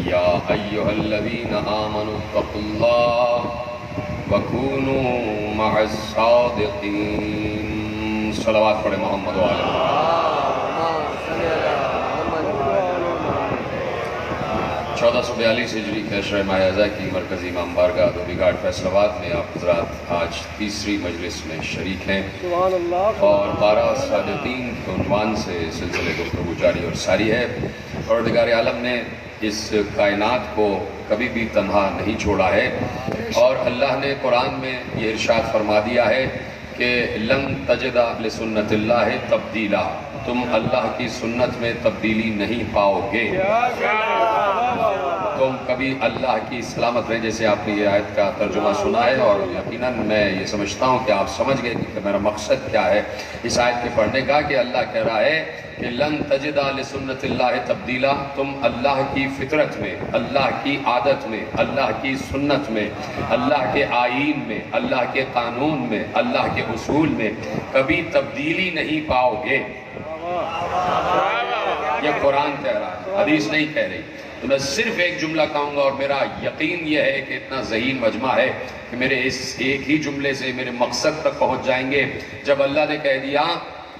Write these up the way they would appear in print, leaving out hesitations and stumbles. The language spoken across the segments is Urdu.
یا ایھا الذین آمنوا اتقوا اللہ وکونوا مع الصادقین. صلوات پڑھے محمد وعلی محمد. 1442 ہجری کے عشرہ ماہ اذا کی مرکزی امام بارگاہ دھوبی گھاٹ فیصل آباد میں آپ حضرات آج تیسری مجلس میں شریک ہیں اور 12 صادقین کے عنوان سے سلسلے گفتگو جاری اور ساری ہے. پروردگار عالم نے اس کائنات کو کبھی بھی تنہا نہیں چھوڑا ہے اور اللہ نے قرآن میں یہ ارشاد فرما دیا ہے کہ لن تجد لسنت اللہ تبدیلا، تم اللہ کی سنت میں تبدیلی نہیں پاؤ گے. تم کبھی اللہ کی سلامت رہیں. جیسے آپ نے یہ آیت کا ترجمہ سنا ہے اور یقیناً میں یہ سمجھتا ہوں کہ آپ سمجھ گئے کہ میرا مقصد کیا ہے اس آیت کے پڑھنے کا، کہ اللہ کہہ رہا ہے کہ لن تجد لسنت اللہ تبدیلا، تم اللہ کی فطرت میں، اللہ کی عادت میں، اللہ کی سنت میں، اللہ کے آئین میں، اللہ کے قانون میں، اللہ کے اصول میں کبھی تبدیلی نہیں پاؤ گے. یہ قرآن کہہ رہا ہے، حدیث نہیں کہہ رہی. تو میں صرف ایک جملہ کہوں گا اور میرا یقین یہ ہے کہ اتنا ذہین مجمع ہے کہ میرے اس ایک ہی جملے سے میرے مقصد تک پہنچ جائیں گے. جب اللہ نے کہہ دیا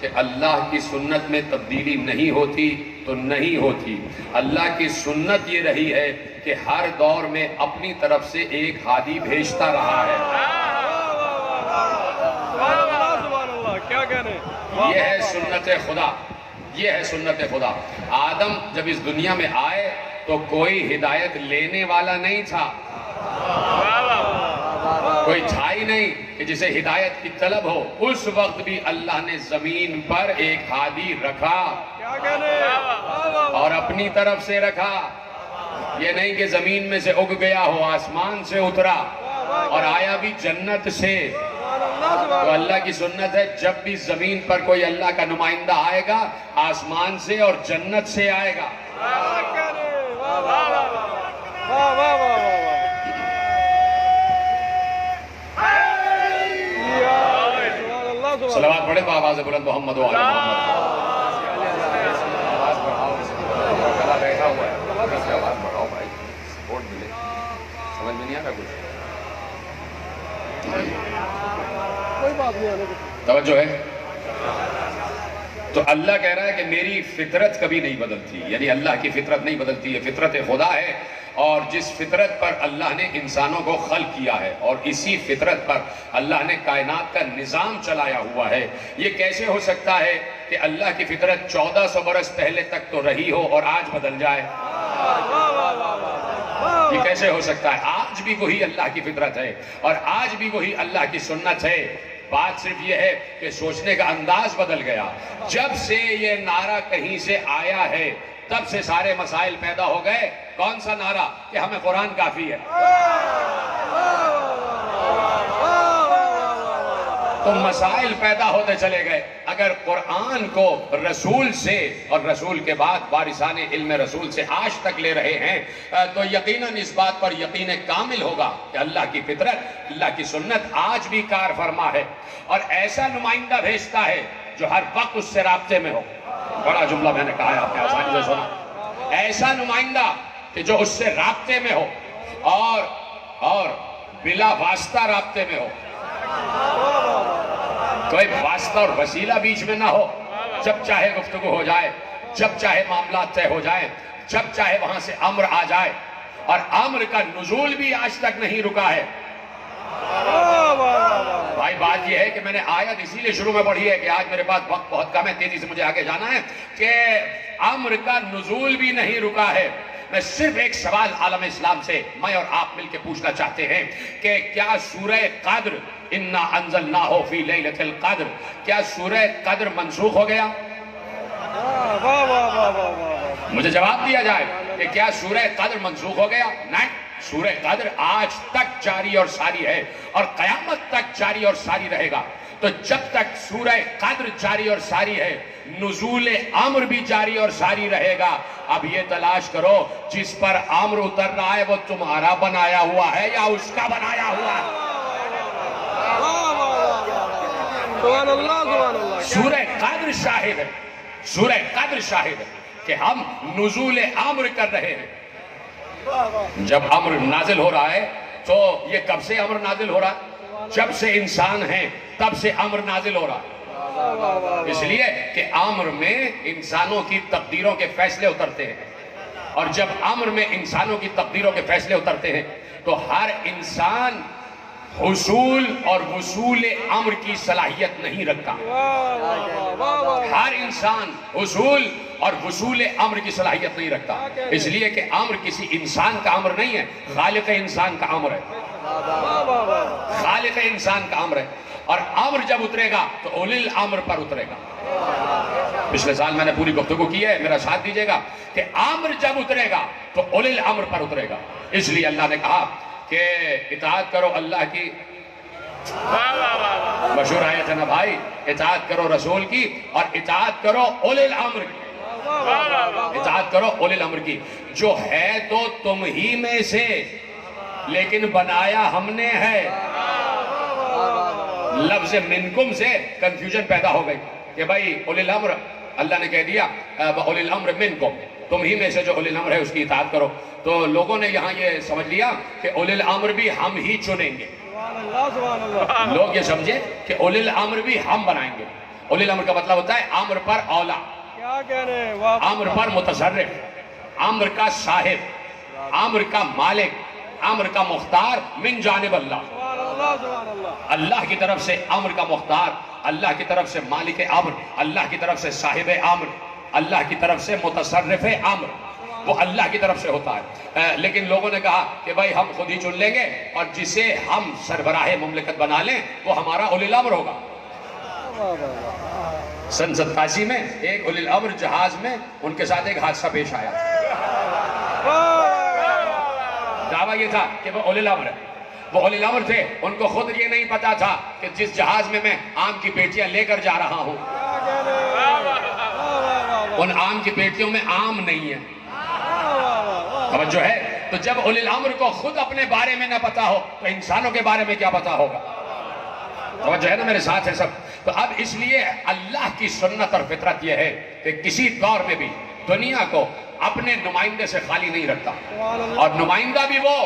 کہ اللہ کی سنت میں تبدیلی نہیں ہوتی تو نہیں ہوتی. اللہ کی سنت یہ رہی ہے کہ ہر دور میں اپنی طرف سے ایک ہادی بھیجتا رہا ہے. یہ ہے سنت خدا، یہ ہے سنت خدا. آدم جب اس دنیا میں آئے تو کوئی ہدایت لینے والا نہیں تھا، کوئی تھا ہی نہیں کہ جسے ہدایت کی طلب ہو. اس وقت بھی اللہ نے زمین پر ایک ہادی رکھا اور اپنی طرف سے رکھا. یہ نہیں کہ زمین میں سے اگ گیا ہو، آسمان سے اترا اور آیا بھی جنت سے. تو اللہ کی سنت ہے جب بھی زمین پر کوئی اللہ کا نمائندہ آئے گا آسمان سے اور جنت سے آئے گا. صلوات پڑھے بآواز بلند محمد و آل محمد. سمجھ میں نہیں آ رہا کچھ؟ توجہ ہے. تو اللہ کہہ رہا ہے کہ میری فطرت کبھی نہیں بدلتی، یعنی اللہ کی فطرت نہیں بدلتی. یہ فطرت خدا ہے اور جس فطرت پر اللہ نے انسانوں کو خلق کیا ہے اور اسی فطرت پر اللہ نے کائنات کا نظام چلایا ہوا ہے. یہ کیسے ہو سکتا ہے کہ اللہ کی فطرت 1400 برس پہلے تک تو رہی ہو اور آج بدل جائے؟ یہ کیسے ہو سکتا ہے؟ آج بھی وہی اللہ کی فطرت ہے اور آج بھی وہی اللہ کی سنت ہے. بات صرف یہ ہے کہ سوچنے کا انداز بدل گیا. جب سے یہ نعرہ کہیں سے آیا ہے تب سے سارے مسائل پیدا ہو گئے. کون سا نعرہ؟ کہ ہمیں قرآن کافی ہے. تو مسائل پیدا ہوتے چلے گئے. اگر قرآن کو رسول سے اور رسول کے بعد وارثان علم رسول سے آج تک لے رہے ہیں تو یقیناً اس بات پر یقین کامل ہوگا کہ اللہ کی فطرت، اللہ کی سنت آج بھی کار فرما ہے اور ایسا نمائندہ بھیجتا ہے جو ہر وقت اس سے رابطے میں ہو. بڑا جملہ میں نے کہا ہے، آپ نے آسانی سے سنا. ایسا نمائندہ کہ جو اس سے رابطے میں ہو اور بلا واسطہ رابطے میں ہو. کوئی واسطہ اور وسیلہ بیچ میں نہ ہو. جب چاہے گفتگو ہو جائے، جب چاہے معاملات طے ہو جائیں، جب چاہے وہاں سے امر آ جائے. اور امر کا نزول بھی آج تک نہیں رکا ہے. بھائی بات یہ ہے کہ میں نے آیت اسی لیے شروع میں پڑھی ہے کہ آج میرے پاس وقت بہت کم ہے، تیزی سے مجھے آگے جانا ہے، کہ امر کا نزول بھی نہیں رکا ہے. میں صرف ایک سوال عالم اسلام سے میں اور آپ مل کے پوچھنا چاہتے ہیں کہ کیا سورہ قدر انا انزلناہ فی لیلۃ القدر، کیا سورہ قدر منسوخ ہو گیا؟ مجھے جواب دیا جائے کہ کیا سورہ قدر منسوخ ہو گیا؟ نہیں. سورہ قدر آج تک جاری اور ساری ہے اور قیامت تک جاری اور ساری رہے گا. تو جب تک سورہ قدر جاری اور ساری ہے نزول امر بھی جاری اور ساری رہے گا. اب یہ تلاش کرو جس پر امر اتر رہا ہے وہ تمہارا بنایا ہوا ہے یا اس کا بنایا ہوا ہے؟ سورہ قدر شاہد ہے، سورہ قدر شاہد ہے کہ ہم نزول امر کر رہے ہیں. جب امر نازل ہو رہا ہے تو یہ کب سے امر نازل ہو رہا ہے؟ جب سے انسان ہے تب سے امر نازل ہو رہا ہے، اس لیے کہ امر میں انسانوں کی تقدیروں کے فیصلے اترتے ہیں، اور جب امر میں انسانوں کی تقدیروں کے فیصلے اترتے ہیں تو ہر انسان حصول اور وصول امر کی صلاحیت نہیں رکھتا۔ ہر انسان حصول اور وصول امر کی صلاحیت نہیں رکھتا، اس لیے کہ امر کسی انسان کا امر نہیں ہے، خالق انسان کا امر ہے، خالق انسان کا امر ہے، اور امر جب اترے گا تو اولی الامر پر اترے گا۔ پچھلے سال میں نے پوری گفتگو کی ہے، میرا ساتھ دیجئے گا کہ امر جب اترے گا تو اولی الامر پر اترے گا، اس لیے اللہ نے کہا کہ اطاعت کرو اللہ کی، مشہور آیت ہے نا بھائی، اطاعت کرو رسول کی اور اطاعت کرو اولی الامر کی، اطاعت کرو اولی الامر کی، جو ہے تو تم ہی میں سے لیکن بنایا ہم نے ہے۔ لفظ منکم سے کنفیوژن پیدا ہو گئی کہ بھائی اولی الامر اللہ نے کہہ دیا اولی الامر منکم، تم ہی میں سے جو اولی الامر ہے اس کی اطاعت کرو، تو لوگوں نے یہاں یہ سمجھ لیا کہ اولی الامر بھی ہم ہی چنیں گے۔ لوگ یہ سمجھے کہ اولی الامر بھی ہم بنائیں گے۔ اولی الامر کا مطلب ہوتا ہے امر پر اولا، امر پر متصرف، امر کا صاحب، امر کا مالک، امر کا مختار من جانب اللہ، اللہ کی طرف سے امر کا مختار، اللہ کی طرف سے مالک امر، اللہ کی طرف سے صاحب امر، اللہ کی طرف سے متصرف امر، وہ اللہ کی طرف سے ہوتا ہے۔ لیکن لوگوں نے کہا کہ بھائی ہم خود ہی چن لیں گے اور جسے ہم سربراہ مملکت بنا لیں وہ ہمارا اولی الامر ہوگا۔ سن 87 میں ایک اولی الامر جہاز میں ان کے ساتھ ایک حادثہ پیش آیا، دعویٰ یہ تھا کہ وہ اولی الامر ہے، وہ اولی الامر تھے، ان کو خود یہ نہیں پتا تھا کہ جس جہاز میں میں آم کی پیٹیاں لے کر جا رہا ہوں ان آم کی پیٹیوں میں آم نہیں ہے۔ توجہ ہے؟ تو جب اولی الامر کو خود اپنے بارے میں نہ پتا ہو تو انسانوں کے بارے میں کیا پتا ہوگا؟ توجہ ہے نا میرے ساتھ ہے سب؟ تو اب اس لیے اللہ کی سنت اور فطرت یہ ہے کہ کسی دور میں بھی دنیا کو اپنے نمائندے سے خالی نہیں رکھتا، اور نمائندہ بھی وہ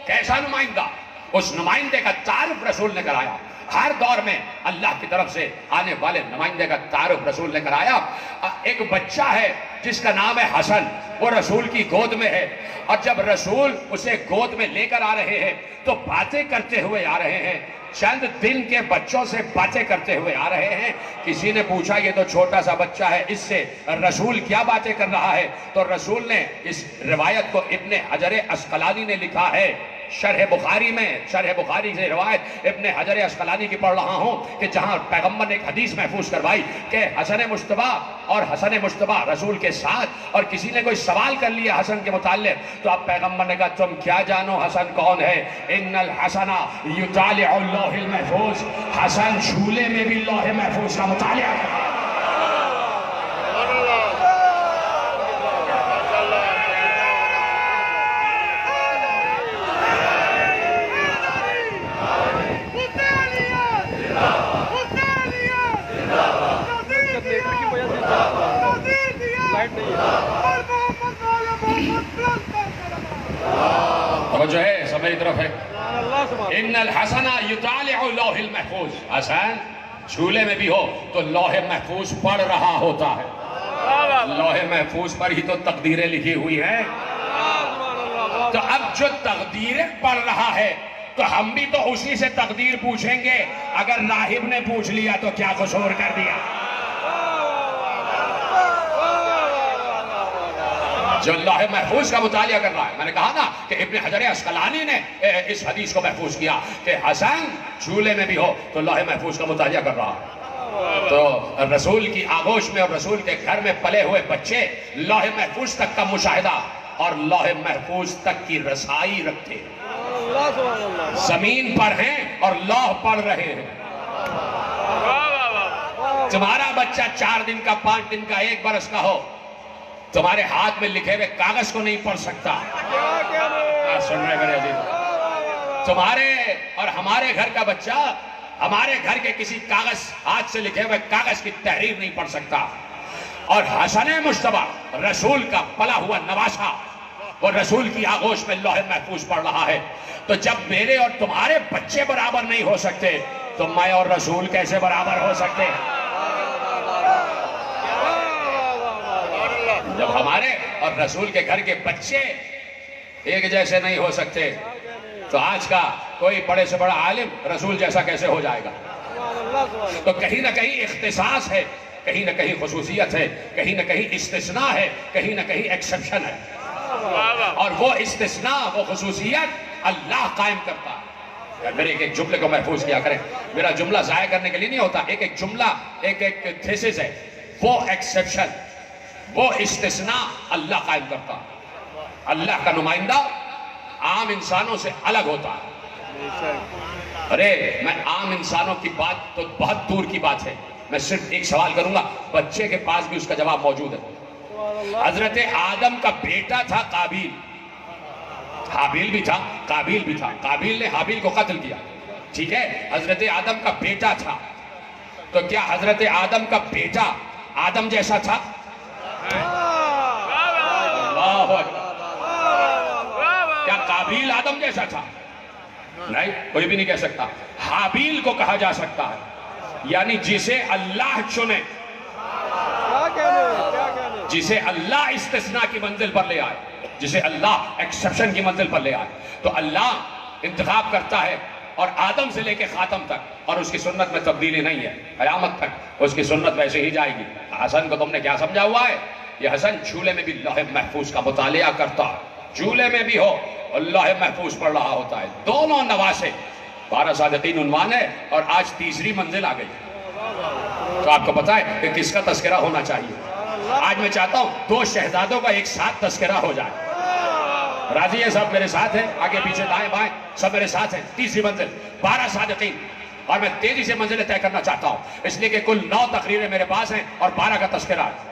کیسا نمائندہ؟ اس نمائندے کا تعارف رسول نے کرایا۔ ہر دور میں اللہ کی طرف سے آنے والے نمائندے کا تعارف رسول نے کرایا۔ ایک بچہ ہے جس کا نام ہے حسن، وہ رسول کی گود میں ہے، اور جب رسول اسے گود میں لے کر آ رہے ہیں تو باتیں کرتے ہوئے آ رہے ہیں، چند دن کے بچوں سے باتیں کرتے ہوئے آ رہے ہیں۔ کسی نے پوچھا یہ تو چھوٹا سا بچہ ہے، اس سے رسول کیا باتیں کر رہا ہے؟ تو رسول نے اس روایت کو ابن حجر عسقلانی نے لکھا ہے شرح بخاری میں، شرح بخاری سے روایت ابن حجر عسقلانی کی پڑھ رہا ہوں کہ جہاں پیغمبر نے ایک حدیث محفوظ کروائی کہ حسن مجتبیٰ اور حسن مجتبیٰ رسول کے ساتھ، اور کسی نے کوئی سوال کر لیا حسن کے متعلق تو اب پیغمبر نے کہا تم کیا جانو حسن کون ہے؟ ان الحسن یطالع اللوح المحفوظ، حسن جھولے میں بھی لوح محفوظ کا مطالعہ کرتا ہے۔ جو ہے سب میری طرف ہے، ان الحسن یطالع لوح المحفوظ، حسن جھولے میں بھی ہو تو لوح محفوظ پڑھ رہا ہوتا ہے، لوح محفوظ پر ہی تو تقدیریں لکھی ہوئی ہیں۔ تو اب جو تقدیریں پڑھ رہا ہے تو ہم بھی تو اسی سے تقدیر پوچھیں گے، اگر راہب نے پوچھ لیا تو کیا قصور کر دیا؟ جو لوح محفوظ کا مطالعہ کر رہا ہے، میں نے کہا نا کہ ابن حجر عسقلانی نے اس حدیث کو محفوظ کیا کہ حسن جھولے میں بھی ہو تو لوح محفوظ کا مطالعہ کر رہا ہے۔ تو رسول کی آغوش میں اور رسول کے گھر میں پلے ہوئے بچے لوح محفوظ تک کا مشاہدہ اور لوح محفوظ تک کی رسائی رکھتے ہیں، زمین پر ہیں اور لوح پڑھ رہے ہیں۔ تمہارا بچہ 4 دن کا، 5 دن کا، 1 برس کا ہو، تمہارے ہاتھ میں لکھے ہوئے کاغذ کو نہیں پڑھ سکتا۔ سن رہے میرے عزیز، تمہارے اور ہمارے گھر کا بچہ ہمارے گھر کے کسی کاغذ، ہاتھ سے لکھے ہوئے کاغذ کی تحریر نہیں پڑھ سکتا، اور حسن مجتبیٰ رسول کا پلا ہوا نواسا وہ رسول کی آغوش میں لوح محفوظ پڑھ رہا ہے. تو جب میرے اور تمہارے بچے برابر نہیں ہو سکتے تو میں اور رسول کیسے برابر ہو سکتے ہیں؟ جب ہمارے اور رسول کے گھر کے بچے ایک جیسے نہیں ہو سکتے تو آج کا کوئی بڑے سے بڑا عالم رسول جیسا کیسے ہو جائے گا؟ تو کہیں نہ کہیں اختصاص ہے، کہیں نہ کہیں خصوصیت ہے، کہیں نہ کہیں استثناء ہے، کہیں نہ کہیں ایکسپشن ہے. اور وہ استثناء، وہ خصوصیت اللہ قائم کرتا ہے. میرے ایک جملے کو محفوظ کیا کریں. میرا جملہ ضائع کرنے کے لیے نہیں ہوتا. ایک جملہ ایک تھیسس ہے. وہ ایکسپشن، وہ استثناء اللہ قائم کرتا ہے. اللہ کا نمائندہ عام انسانوں سے الگ ہوتا ہے. ارے میں عام انسانوں کی بات تو بہت دور کی بات ہے. میں صرف ایک سوال کروں گا، بچے کے پاس بھی اس کا جواب موجود ہے. حضرت آدم کا بیٹا تھا قابیل. حابیل بھی تھا، قابیل بھی تھا. قابیل نے حابیل کو قتل کیا، ٹھیک ہے. حضرت آدم کا بیٹا تھا. تو کیا حضرت آدم کا بیٹا آدم جیسا تھا؟ اللہ اکبر. کیا قابیل آدم جیسا تھا؟ نہیں، کوئی بھی نہیں کہہ سکتا. حابیل کو کہا جا سکتا ہے، یعنی جسے اللہ چنے، جسے اللہ استثناء کی منزل پر لے آئے، جسے اللہ ایکسپشن کی منزل پر لے آئے. تو اللہ انتخاب کرتا ہے، اور آدم سے لے کے خاتم تک، اور اس کی سنت میں تبدیلی نہیں ہے. قیامت تک اس کی سنت ویسے ہی جائے گی. حسن کو تم نے کیا سمجھا ہوا ہے؟ یہ حسن جھولے میں بھی لوح محفوظ کا مطالعہ کرتا ہے. جھولے میں بھی ہو اللہ محفوظ پڑھ رہا ہوتا ہے. دونوں نواسے 12 صادقین عنوان ہے، اور آج تیسری منزل آ گئی. تو آپ کو پتا ہے کہ کس کا تذکرہ ہونا چاہیے؟ آج میں چاہتا ہوں 2 شہزادوں کا ایک ساتھ تذکرہ ہو جائے. راضی ہے سب میرے ساتھ ہیں؟ آگے پیچھے دائیں بائیں سب میرے ساتھ ہیں. تیسری منزل 12 صادقین. اور میں تیزی سے منزلیں طے کرنا چاہتا ہوں، اس لیے کہ کل 9 تقریریں میرے پاس ہیں اور 12 کا تذکرہ ہے.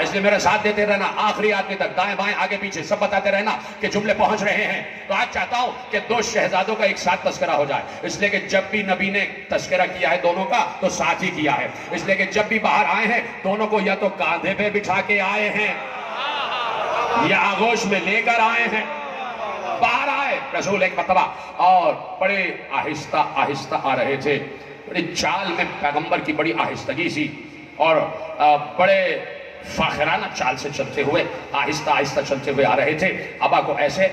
اس لیے میرا ساتھ دیتے رہنا آخری آدمی تک، دائیں بائیں آگے پیچھے سب بتاتے رہنا کہ جملے پہنچ رہے ہیں. تو آج چاہتا ہوں کہ 2 شہزادوں کا ایک ساتھ تذکرہ ہو جائے، اس لیے کہ جب بھی نبی نے تذکرہ کیا ہے دونوں کا تو ساتھ ہی کیا ہے. اس لیے کہ جب بھی باہر آئے ہیں دونوں کو یا تو کاندھے پہ بٹھا کے آئے ہیں یا آغوش میں لے کر آئے ہیں. باہر آئے رسول ایک مرتبہ اور بڑے آہستہ آہستہ آ رہے تھے. بڑی چال میں پیغمبر کی بڑی آہستگی سی، اور بڑے فاخرانہ چال سے چلتے ہوئے آہستہ آہستہ چلتے ہوئے آ رہے تھے. ابا کو ایسے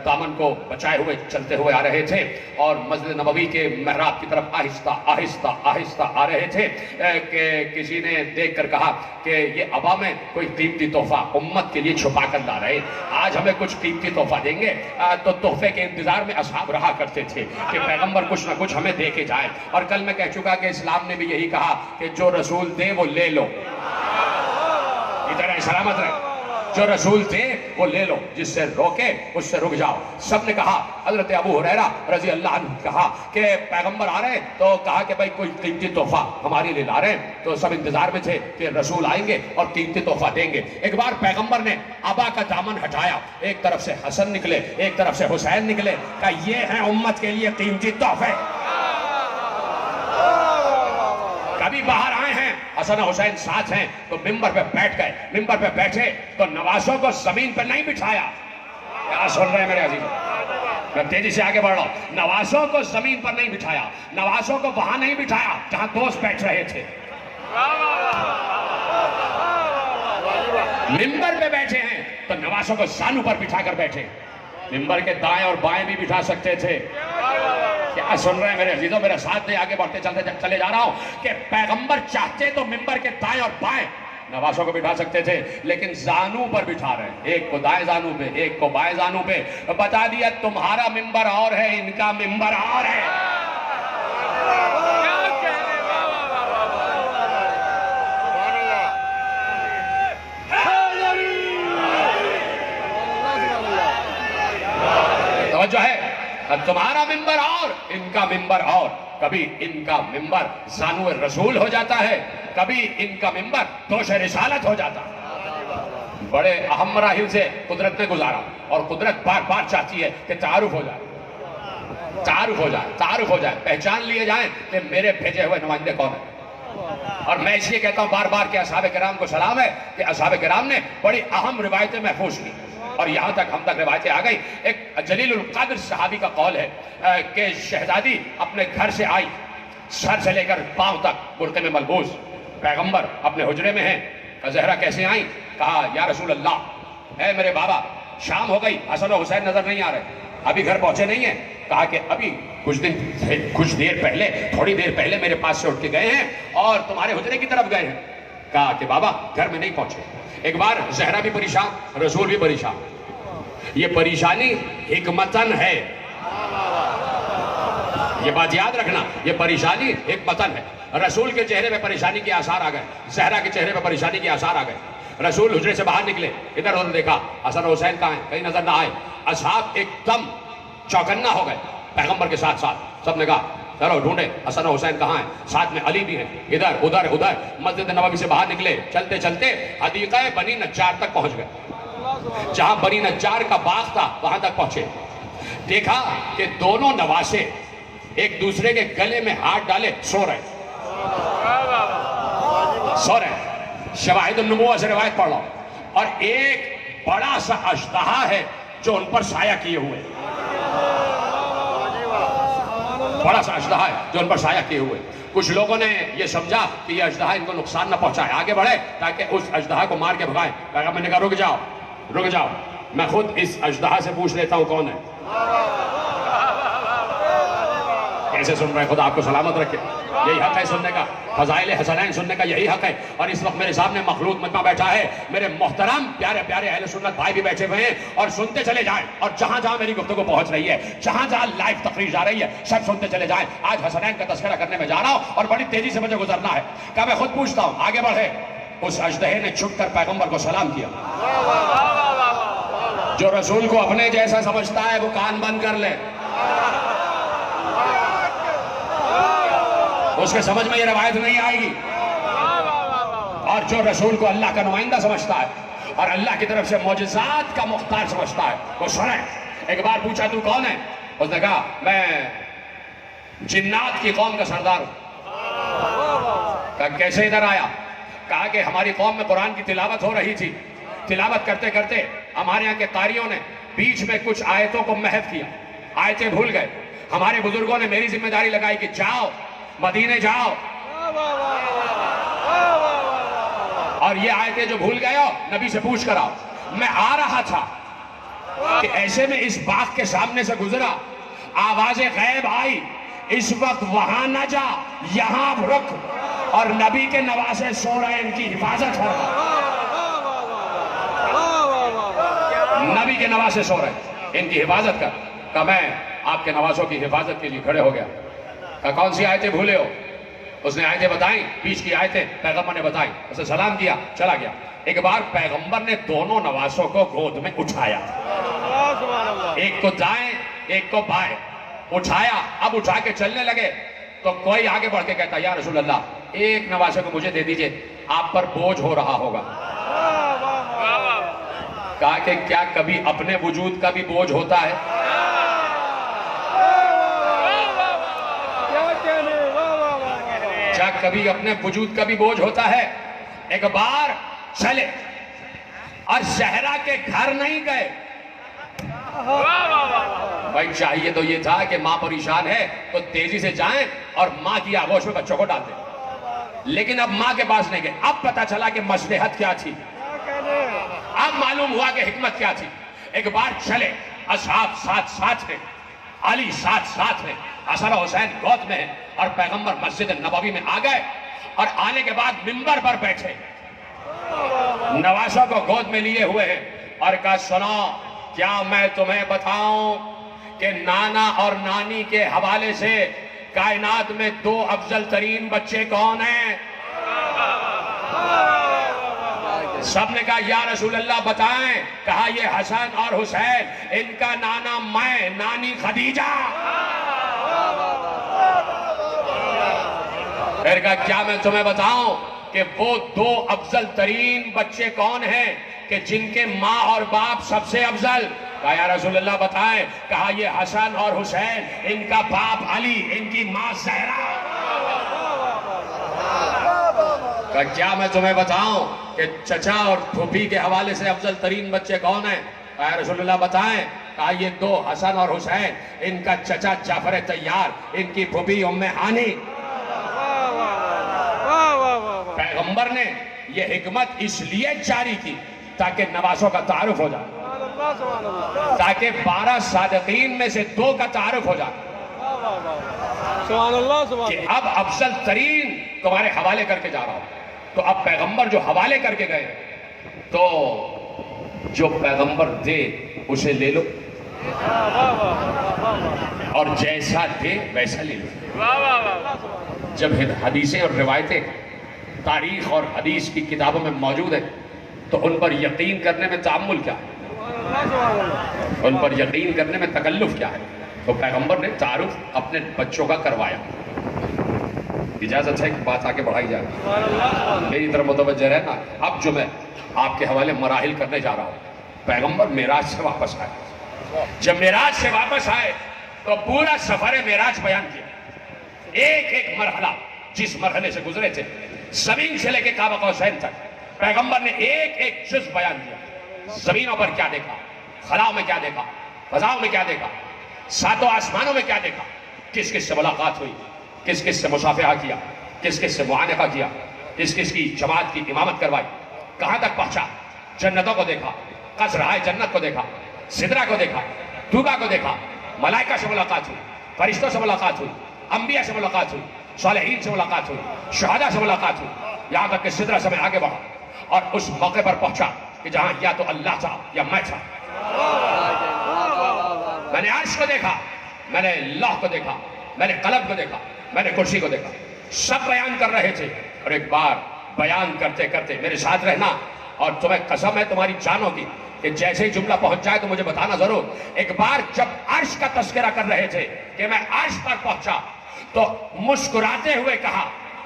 دامن کو بچائے ہوئے چلتے ہوئے آ رہے تھے، اور مسجد نبوی کے محراب کی طرف آہستہ آہستہ آہستہ آ رہے تھے کہ کسی نے دیکھ کر کہا کہ یہ ابا میں کوئی قیمتی تحفہ امت کے لیے چھپا کر لا رہے، آج ہمیں کچھ قیمتی تحفہ دیں گے. تو تحفے کے انتظار میں اصحاب رہا کرتے تھے کہ پیغمبر کچھ نہ کچھ ہمیں دے کے جائے. اور کل میں کہہ چکا کہ اسلام نے بھی یہی کہا کہ جو رسول دے وہ لے لو. ادھر ہے سلامت رہے. جو رسول دے وہ لے لو، جس سے روکے اس سے رک جاؤ. سب نے کہا. حضرت ابو ہریرہ رضی اللہ عنہ کہا کہ پیغمبر آ رہے ہیں، تو کہا کہ بھائی کوئی قیمتی تحفہ ہمارے لیے لا رہے ہیں. تو سب انتظار میں تھے کہ رسول آئیں گے اور قیمتی تحفہ دیں گے. ایک بار پیغمبر نے ابا کا دامن ہٹایا، ایک طرف سے حسن نکلے ایک طرف سے حسین نکلے. کہا یہ ہیں امت کے لیے قیمتی تحفے. کبھی باہر آئے ہیں حسن حسین ساتھ ہیں تو ممبر پہ بیٹھ گئے. ممبر پہ بیٹھے تو نوازوں کو زمین پہ نہیں بٹھایا. کیا سن رہے ہیں میرے عزیز؟ میں تیزی سے آگے بڑھ رہا ہوں. نوازوں کو زمین پر نہیں بٹھایا، نوازوں کو وہاں نہیں بٹھایا جہاں دوست بیٹھ رہے تھے. ممبر پہ بیٹھے ہیں تو نوازوں کو زانو پر بٹھا کر بیٹھے. ممبر کے دائیں اور بائیں بھی بٹھا سکتے تھے. کیا سن رہے ہیں میرے عزیزوں؟ میرے ساتھ میں آگے بڑھتے چلے جا رہا ہوں کہ پیغمبر چاہتے تو ممبر کے دائیں اور بائیں نوازوں کو بٹھا سکتے تھے، لیکن زانو پر بٹھا رہے ہیں. ایک کو دائیں زانو پہ ایک کو بائیں زانو پہ. بتا دیا تمہارا ممبر اور ہے، ان کا ممبر اور ہے. توجہ ہے؟ تمہارا ممبر اور ان کا ممبر اور. کبھی ان کا ممبر زانو رسول ہو جاتا ہے، کبھی ان کا ممبر دوش رسالت ہو جاتا ہے. بڑے اہم مراحل سے قدرت نے گزارا، اور قدرت بار بار چاہتی ہے کہ تعارف ہو جائے، تعارف ہو جائے، تعارف ہو جائے، پہچان لیے جائیں کہ میرے بھیجے ہوئے نمائندے کون ہیں. اور میں اس لیے کہتا ہوں بار بار کہ اصحاب کرام کو سلام ہے کہ اصحاب کرام نے بڑی اہم روایتیں محفوظ کی. اور یہاں تک ہم تک روایتیں آ گئی. ایک جلیل القدر صحابی کا قول ہے کہ شہزادی اپنے گھر سے آئی، سر سے لے کر پاؤں تک برقعے میں ملبوس، پیغمبر اپنے حجرے میں ہیں. زہرا کیسے آئیں؟ کہا یا رسول اللہ، اے میرے بابا شام ہو گئی، حسن و حسین نظر نہیں آ رہے، ابھی گھر پہنچے نہیں ہیں. کہا کہ ابھی کچھ دیر پہلے، تھوڑی دیر پہلے میرے پاس سے اٹھ کے گئے ہیں اور تمہارے حجرے کی طرف گئے ہیں. کہا کہ بابا گھر میں نہیں پہنچے. ایک بار زہرا بھی پریشان، رسول بھی پریشان. یہ پریشانی حکمتن ہے، یہ بات یاد رکھنا، یہ پریشانی حکمتن ہے. رسول کے چہرے پہ پریشانی کے آثار آ گئے، زہرا کے چہرے پہ پریشانی کے آثار آ گئے. رسول حجرے سے باہر نکلے، ادھر ادھر دیکھا، حسن حسین کہاں ہیں؟ کہیں نظر نہ آئے. اصحاب ایک دم چوکنا ہو گئے پیغمبر کے ساتھ ساتھ. سب نے کہا چلو ڈھونڈے حسن حسین کہاں ہیں، ساتھ میں علی بھی ہیں. ادھر ادھر ادھر مسجد نبوی سے باہر نکلے، چلتے چلتے حدیقہ بنی نجار تک پہنچ گئے. جہاں بنی نجار کا باغ تھا وہاں تک پہنچے. دیکھا کہ دونوں نواسے ایک دوسرے کے گلے میں ہاتھ ڈالے سو رہے. شواہد النبوہ سے روایت پڑھ لو. اور ایک بڑا سا اژدہا ہے جو ان پر سایہ کیے ہوئے، بڑا سا اژدہا ہے جو ان پر سایہ کیے ہوئے. کچھ لوگوں نے یہ سمجھا کہ یہ اژدہا ان کو نقصان نہ پہنچائے، آگے بڑھے تاکہ اس اژدہا کو مار کے بھگائیں. پیغمبر نے کہا رک جاؤ رک جاؤ، میں خود اس اژدہا سے پوچھ لیتا ہوں کون ہے. کیسے سن رہے؟ خدا آپ کو سلامت رکھے. یہی حق ہے سننے کا، فضائل حسنین سننے کا یہی حق ہے. اور اس وقت میرے سامنے مخلوق مجمع بیٹھا ہے، میرے محترم پیارے پیارے اہل سنت بھائی بھی بیٹھے ہوئے ہیں، اور سنتے چلے جائیں. اور جہاں جہاں میری گفتگو پہنچ رہی ہے، جہاں جہاں لائیو تقریر جا رہی ہے، سب سنتے چلے جائیں. آج حسنین کا تذکرہ کرنے میں جا رہا ہوں اور بڑی تیزی سے مجھے گزرنا ہے. کہ میں خود پوچھتا ہوں، آگے بڑھے. اس اژدہے نے چھپ کر پیغمبر کو سلام کیا. جو رسول کو اپنے جیسا سمجھتا ہے وہ کان بند کر لے، اس کے سمجھ میں یہ روایت نہیں آئے گی. اور جو رسول کو اللہ کا نمائندہ سمجھتا ہے اور اللہ کی طرف سے معجزات کا مختار سمجھتا ہے وہ سنے. ایک بار پوچھا تو کون ہے؟ اس نے کہا میں جنات کی قوم کا سردار ہوں. کہا کیسے ادھر آیا؟ کہا کہ ہماری قوم میں قرآن کی تلاوت ہو رہی تھی، تلاوت کرتے کرتے ہمارے یہاں کے قاریوں نے بیچ میں کچھ آیتوں کو محو کیا، آیتیں بھول گئے. ہمارے بزرگوں نے میری ذمہ داری لگائی کہ جاؤ مدینے جاؤ اور یہ آیتیں جو بھول گئے ہو نبی سے پوچھ کر آؤ. میں آ رہا تھا کہ ایسے میں اس باغ کے سامنے سے گزرا، آواز غیب آئی، اس وقت وہاں نہ جا یہاں رک، اور نبی کے نواسے سو رہے، ان کی حفاظت ہو رہا. نبی کے نواسے سو رہے، ان کی حفاظت کر. کہا میں آپ کے نواسوں کی حفاظت کے لیے کھڑے ہو گیا. کہا کون سی آیتیں بھولے ہو؟ اس نے آیتیں بتائیں، بیچ کی آیتیں پیغمبر نے بتائیں. اسے سلام کیا، چلا گیا. ایک بار پیغمبر نے دونوں نواسوں کو گود میں اٹھایا، ایک کو دائیں ایک کو بائیں اٹھایا. اب اٹھا کے چلنے لگے تو کوئی آگے بڑھ کے کہتا یا رسول اللہ ایک نواسے کو مجھے دے دیجئے، آپ پر بوجھ ہو رہا ہوگا. کہا کہ کیا کبھی اپنے وجود کا بھی بوجھ ہوتا ہے؟ کیا کبھی اپنے وجود کا بھی بوجھ ہوتا ہے؟ ایک بار چلے اور زہرا کے گھر نہیں گئے. بھائی چاہیے تو یہ تھا کہ ماں پریشان ہے تو تیزی سے جائیں اور ماں کی آغوش میں بچوں کو ڈال دیں، لیکن اب ماں کے پاس نہیں گئے. اب پتا چلا کہ مصلحت کیا تھی، اب معلوم ہوا کہ حکمت کیا تھی. ایک بار چلے، اصحاب ساتھ ساتھ ہیں، علی ساتھ ساتھ ہیں، حسن و حسین گود میں ہیں، اور پیغمبر مسجد نبوی میں آ گئے. اور آنے کے بعد منبر پر بیٹھے، نواسوں کو گود میں لیے ہوئے ہیں، اور کہا سنو کیا میں تمہیں بتاؤں کہ نانا اور نانی کے حوالے سے کائنات میں دو افضل ترین بچے کون ہیں؟ سب نے کہا یا رسول اللہ بتائیں. کہا یہ حسن اور حسین، ان کا نانا میں، نانی خدیجہ. پھر کہا کیا میں تمہیں بتاؤں کہ وہ دو افضل ترین بچے کون ہیں کہ جن کے ماں اور باپ سب سے افضل؟ کہا یا رسول اللہ بتائیں. کہا یہ حسن اور حسین، ان کا باپ علی، ان کی ماں زہرا. کہا کیا میں تمہیں بتاؤں کہ چچا اور پھوپھی کے حوالے سے افضل ترین بچے کون ہیں؟ اے رسول اللہ بتائیں، کہا یہ دو حسن اور حسین، ان کا چچا جعفر طیار، ان کی پھوپھی ام ہانی۔ پیغمبر نے یہ حکمت اس لیے جاری کی تاکہ نوازوں کا تعارف ہو جائے، تاکہ 12 صادقین میں سے 2 کا تعارف ہو جائے، سبحان اللہ سبحان کہ اب افضل ترین تمہارے حوالے کر کے جا رہا ہوں۔ تو اب پیغمبر جو حوالے کر کے گئے تو جو پیغمبر دے اسے لے لو، اور جیسا دے ویسا لے لو۔ جب حدیثیں اور روایتیں تاریخ اور حدیث کی کتابوں میں موجود ہیں تو ان پر یقین کرنے میں تعمل کیا ہے، ان پر یقین کرنے میں تکلف کیا ہے؟ تو پیغمبر نے تعارف اپنے بچوں کا کروایا۔ اجازت ہے کہ بات آگے بڑھائی جائے، میری طرف متوجہ رہنا۔ اب جو میں آپ کے حوالے مراحل کرنے جا رہا ہوں، پیغمبر معراج سے واپس آئے۔ جب معراج سے واپس آئے تو پورا سفر معراج بیان کیا، ایک ایک مرحلہ جس مرحلے سے گزرے تھے، زمین سے لے کے کعبہ قوسین تک پیغمبر نے ایک ایک جز بیان کیا۔ زمینوں پر کیا دیکھا، خلاؤں میں کیا دیکھا، فضاؤں میں کیا دیکھا، 7 آسمانوں میں کیا دیکھا، کس کس سے ملاقات ہوئی، کس کس سے مصافحہ کیا، کس کس سے معانقہ کیا، کس کس کی جماعت کی امامت کروائی، کہاں تک پہنچا، جنتوں کو دیکھا، قصرہائے جنت کو دیکھا، سدرہ کو دیکھا، طوبہ کو دیکھا، ملائکہ سے ملاقات ہوئی، فرشتوں سے ملاقات ہوئی، انبیاء سے ملاقات ہوئی، صالحین سے ملاقات ہوئی، شہداء سے ملاقات ہوئی، یہاں تک کہ سدرہ سے میں آگے بڑھا اور اس موقع پر پہنچا کہ جہاں یا تو اللہ تھا یا میں تھا۔ میں نے عرش کو دیکھا، میں نے اللہ کو دیکھا، میں نے قلم کو دیکھا، میں نے کرسی کو دیکھا، سب بیان کر رہے تھے۔ اور ایک بار بیان کرتے کرتے میرے ساتھ رہنا، اور تمہیں قسم ہے تمہاری جانوں کی کہ جیسے ہی جملہ پہنچ جائے تو مجھے بتانا ضرور۔ ایک بار جب عرش کا تذکرہ کر رہے تھے کہ میں عرش پر پہنچا تو مسکراتے ہوئے کہا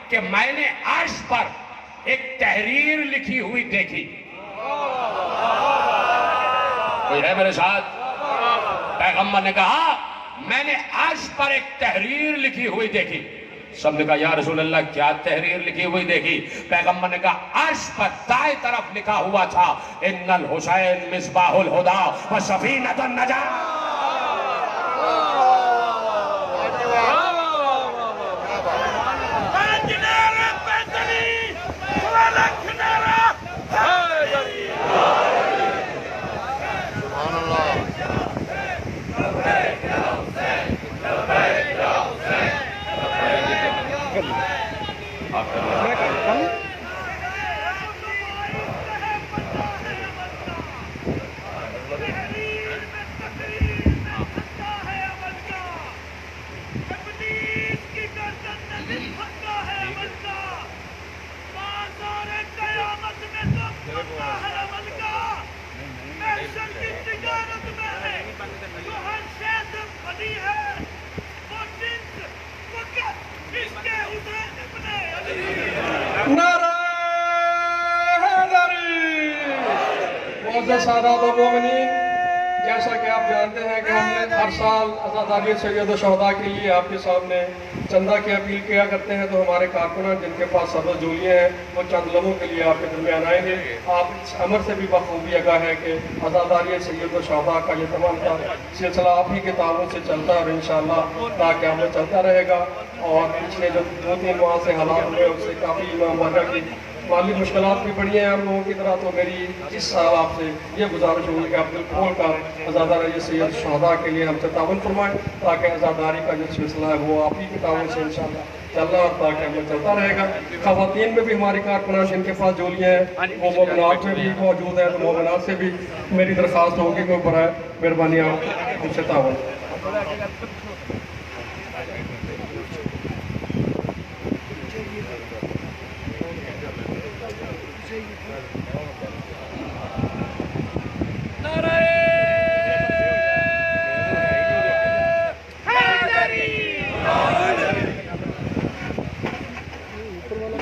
کہ میں نے عرش پر ایک تحریر لکھی ہوئی دیکھی۔ کوئی ہے میرے ساتھ؟ پیغمبر نے کہا میں نے عرش پر ایک تحریر لکھی ہوئی دیکھی۔ سب نے کہا یا رسول اللہ کیا تحریر لکھی ہوئی دیکھی؟ پیغمبر نے کہا عرش پر دائیں طرف لکھا ہوا تھا ان الحسین مصباح الہدی و سفینۃ النجاۃ۔ سادات و مومنین، جیسا کہ آپ جانتے ہیں کہ ہم نے ہر سال عزاداری سید الشہداء کے لیے آپ کے سامنے چندہ کی اپیل کیا کرتے ہیں، تو ہمارے کارکنان جن کے پاس سبز جولیاں ہیں وہ چند لمحوں کے لیے آپ کے درمیان آئیں گے۔ آپ اس امر سے بھی بخوبی آگاہ ہے کہ عزاداری سید الشہداء کا یہ تمام کا سلسلہ آپ ہی کے تعاون سے چلتا ہے اور انشاءاللہ تاکہ ہمیں چلتا رہے گا۔ اور پچھلے جو 2-3 ماہ سے حالات ہوئے اس سے کافی امام بارگاہ کی مالی مشکلات بھی بڑی ہیں ہم لوگوں کی طرح، تو میری اس سال آپ سے یہ گزارش ہوگی کہ آپ دل کھول کر عزاداری سید الشہداء کے لیے ہم سے تعاون فرمائیں تاکہ عزاداری کا جو سلسلہ ہے وہ آپ ہی کے تعاون سے انشاءاللہ چل رہا اور تاکہ ہمیں چلتا رہے گا۔ خواتین میں بھی ہماری کارکنان جن کے پاس جولیاں ہیں وہ مومنات میں بھی موجود ہیں، تو مومنات سے بھی میری درخواست ہوگی کہ برائے مہربانی آپ ان سے تعاون۔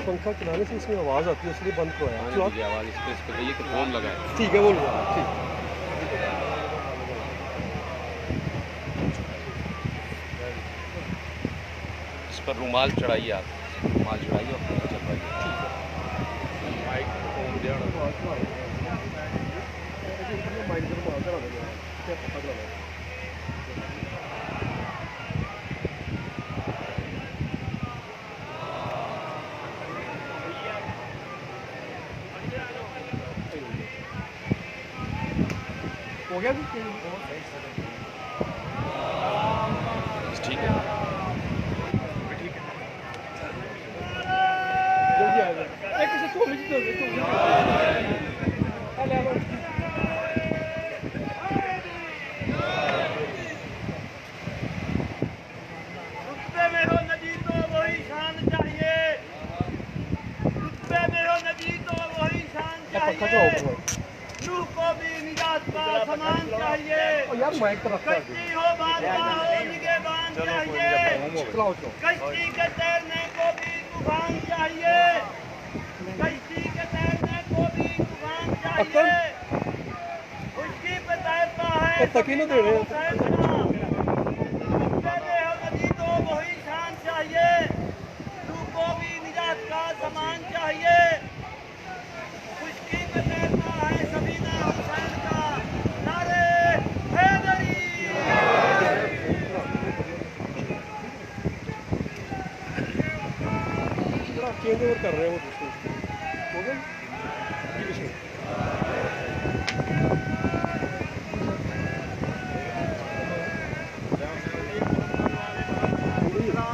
پنکھا چلانے سے اس میں آواز آتی ہے، اس لیے بند کروایا۔ آواز اس پہ کہیے کہ فون لگائے۔ ٹھیک ہے، بولو ٹھیک۔ اس پر رومال چڑھائیے، آپ رومال چڑھائیے اور پنکھا چلوائیے۔ مائک ہو گیا جی ٹھیک ہے جلدی آ جائے ایک کسی تو رتبے میں ہو نبی تو وہی شان چاہیے، رتبے میں ہو نبی تو وہی شان چاہیے، روح کو بھی نجات کا سامان چاہیے، یار مائک طرف کشتی ہو بادشاہ ہو نگہبان چاہیے، کشتی کے تیرنے کو بھی طوفان چاہیے، کشتی کے تیرنے کو بھی طوفان چاہیے، خشکی پہ تیرتا ہے تکینہ دے رہے ہیں حسین کا، رتبے میں ہو نبی تو وہی شان چاہیے، روح کو بھی نجات کا سامان چاہیے، خشکی پہ تیرتا ہے سفینہ حسین کا، نعرے حیدری۔ چینج اوور کر رہے ہیں وہ دوسرے ہو گیا جی بسم اللہ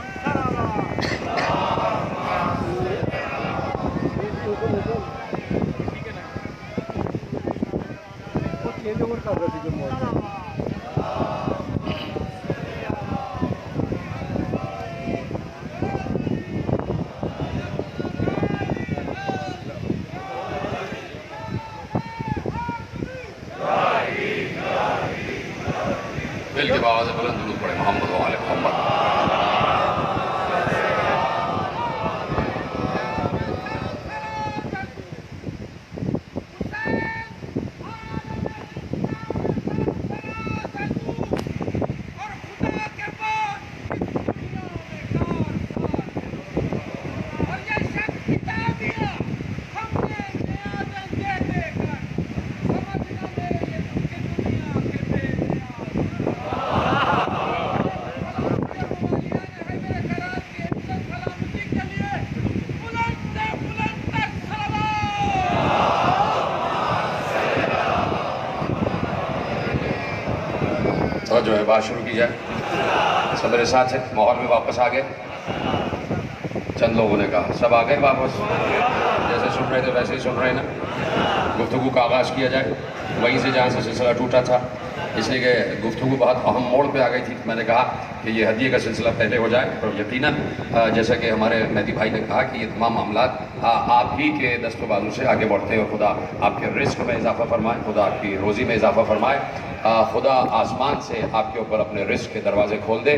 چینج اوور کر رہے تھے دل کے باز بلند درود پڑے محمد و آل محمد۔ جو ہے بات شروع کی جائے، سب میرے ساتھ ماحول میں واپس آ گئے، چند لوگوں نے کہا سب آ گئے واپس، جیسے سن رہے تھے ویسے ہی سن رہے نا، گفتگو کا آغاز کیا جائے وہیں سے جہاں سے سلسلہ ٹوٹا تھا، اس لیے کہ گفتگو بہت اہم موڑ پہ آ گئی تھی۔ میں نے کہا کہ یہ ہدیے کا سلسلہ پہلے ہو جائے، اور یقیناً جیسا کہ ہمارے مہدی بھائی نے کہا کہ یہ تمام معاملات آپ ہی کے دست و بازو سے آگے بڑھتے ہیں، اور خدا آپ کے رزق میں اضافہ فرمائے، خدا آپ کی روزی میں اضافہ فرمائے، خدا آسمان سے آپ کے اوپر اپنے رزق کے دروازے کھول دے،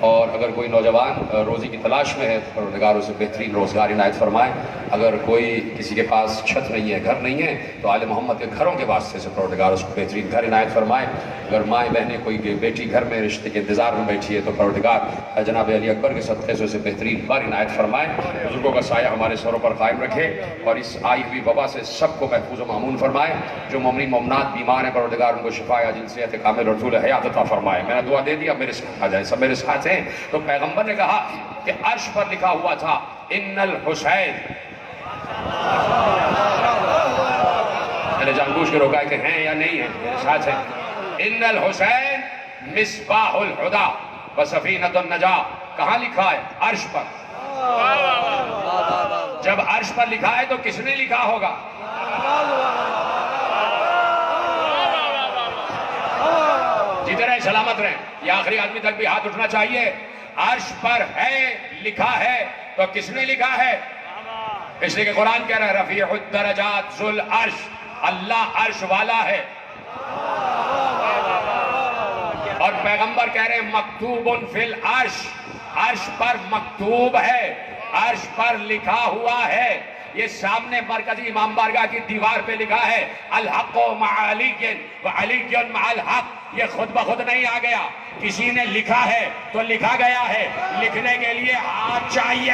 اور اگر کوئی نوجوان روزی کی تلاش میں ہے تو پروردگار اسے بہترین روزگار عنایت فرمائے، اگر کوئی کسی کے پاس چھت نہیں ہے، گھر نہیں ہے، تو آل محمد کے گھروں کے واسطے سے پروردگار اس کو بہترین گھر عنایت فرمائے، اگر مائیں بہنیں کوئی بیٹی گھر میں رشتے کے انتظار میں بیٹھی ہے تو پروردگار جناب علی اکبر کے صدقے سے اسے بہترین بار عنایت فرمائے، بزرگوں کا سایہ ہمارے سروں پر قائم رکھے، اور اس آئی ہوئی وبا سے سب کو محفوظ و معمون فرمائے، جو مومنین مومنات بیمار ہیں پروردگار ان کو شفا عاجل صحت کامل اور طول حیات عطا فرمائے۔ میں نے دعا دے دی، اب میرے ساتھ آ جائیں، سب میرے ساتھ ہیں۔ تو پیغمبر نے کہا کہ عرش پر لکھا ہوا تھا ان الحسین، میں نے جان بوجھ کے روکا ہے کہ ہیں یا نہیں ہیں، میرے ساتھ ہیں، ان الحسین مصباح الہدی و سفینۃ النجاہ، کہاں لکھا ہے؟ عرش پر۔ جب عرش پر لکھا ہے تو کس نے لکھا ہوگا؟ جیتے رہے سلامت رہیں، یہ آخری آدمی تک بھی ہاتھ اٹھنا چاہیے۔ عرش پر ہے لکھا ہے تو کس نے لکھا ہے؟ اس لیے کہ قرآن کہہ رہا ہے رفیع الدرجات ذو العرش، اللہ عرش والا ہے، اور پیغمبر کہہ رہے ہیں مکتوب فی العرش، عرش پر مکتوب ہے، عرش پر لکھا ہوا ہے۔ یہ سامنے مرکزی امام بارگاہ کی دیوار پہ لکھا ہے الحق مع علی و علی مع الحق، یہ خود بخود نہیں آ گیا، کسی نے لکھا ہے تو لکھا گیا ہے، لکھنے کے لیے ہاتھ چاہیے۔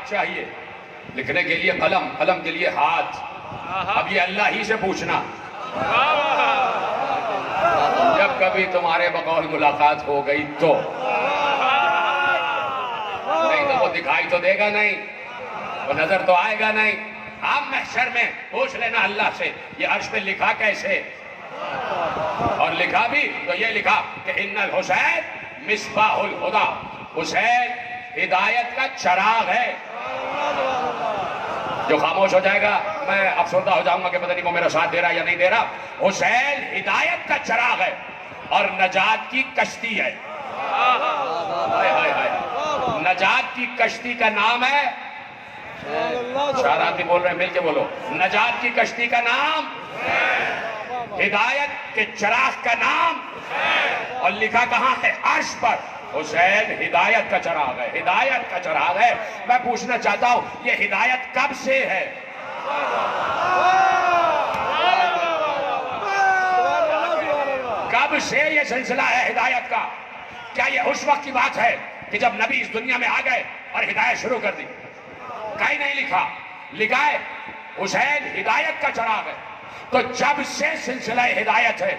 ہاتھ چاہیے، لکھنے کے لیے قلم، قلم کے لیے ہاتھ. اب یہ اللہ ہی سے پوچھنا، جب کبھی تمہارے بقول ملاقات ہو گئی تو، نہیں تو وہ دکھائی تو دے گا نہیں، وہ نظر تو آئے گا نہیں. آپ محشر میں پوچھ لینا اللہ سے یہ عرش پہ لکھا کیسے، اور لکھا بھی تو یہ لکھا کہ ان الحسین مصباح الہدی، حسین ہدایت کا چراغ ہے. جو خاموش ہو جائے گا میں افسردہ ہو جاؤں گا کہ پتہ نہیں وہ میرا ساتھ دے رہا یا نہیں دے رہا. حسین ہدایت کا چراغ ہے اور نجات کی کشتی ہے. ہائے ہائے ہائے. نجات کی کشتی کا نام ہے، چار آدمی بول رہے ہیں مل کے بولو، نجات کی کشتی کا نام، ہدایت کے چراغ کا نام، اور لکھا کہاں ہے؟ عرش پر. حسین ہدایت کا چراغ ہے، ہدایت کا چراغ ہے. میں پوچھنا چاہتا ہوں یہ ہدایت کب سے ہے؟ کب سے یہ سلسلہ ہے ہدایت کا؟ کیا یہ اس وقت کی بات ہے کہ جب نبی اس دنیا میں آ گئے اور ہدایت شروع کر دی؟ کہیں نہیں لکھا. لکھا ہے حسین ہدایت کا چراغ ہے. تو جب سے سلسلہ ہدایت ہے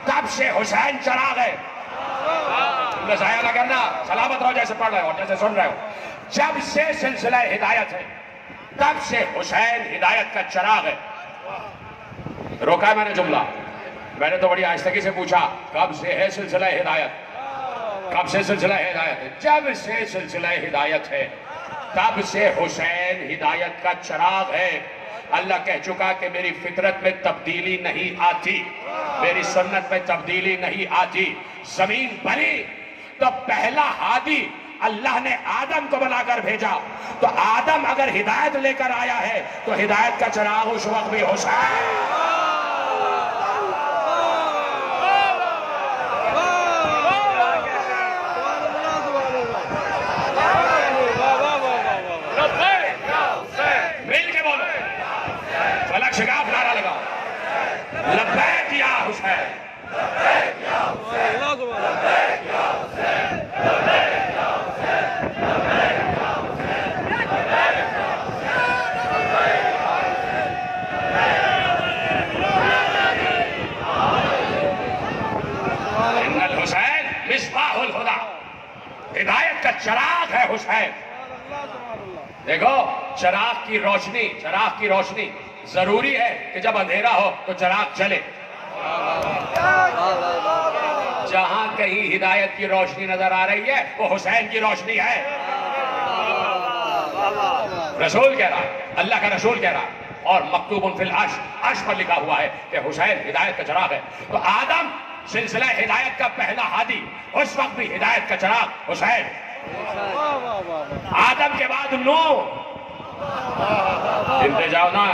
تب سے حسین چراغ ہے. ضائع نہ کرنا، سلامت رہو جیسے پڑھ رہے ہو جیسے سن رہے ہو. جب سے سلسلہ ہدایت ہے تب سے حسین ہدایت کا چراغ ہے. روکا ہے میں نے جملہ، میں نے تو بڑی آہستگی سے پوچھا کب سے ہے سلسلہ ہدایت؟ کب سے سلسلہ ہدایت ہے؟ جب سے سلسلہ ہدایت ہے تب سے حسین ہدایت کا چراغ ہے. اللہ کہہ چکا کہ میری فطرت میں تبدیلی نہیں آتی، میری سنت میں تبدیلی نہیں آتی. زمین بنی تو پہلا ہادی اللہ نے آدم کو بنا کر بھیجا. تو آدم اگر ہدایت لے کر آیا ہے تو ہدایت کا چراغ اس وقت بھی حسین. شگاف نعرہ لگاؤ، لبیک یا حسین. ان الحسین مصباح الہدی، ہدایت کا چراغ ہے حسین. دیکھو چراغ کی روشنی ضروری ہے کہ جب اندھیرا ہو تو چراغ چلے. جہاں کہیں ہدایت کی روشنی نظر آ رہی ہے وہ حسین کی روشنی ہے. رسول کہہ رہا ہے، اللہ کا رسول کہہ رہا ہے، اور مکتوب فی العرش، عرش پر لکھا ہوا ہے کہ حسین ہدایت کا چراغ ہے. تو آدم سلسلہ ہدایت کا پہلا ہادی، اس وقت بھی ہدایت کا چراغ حسین. آدم کے بعد نوح، انتجاؤ نا،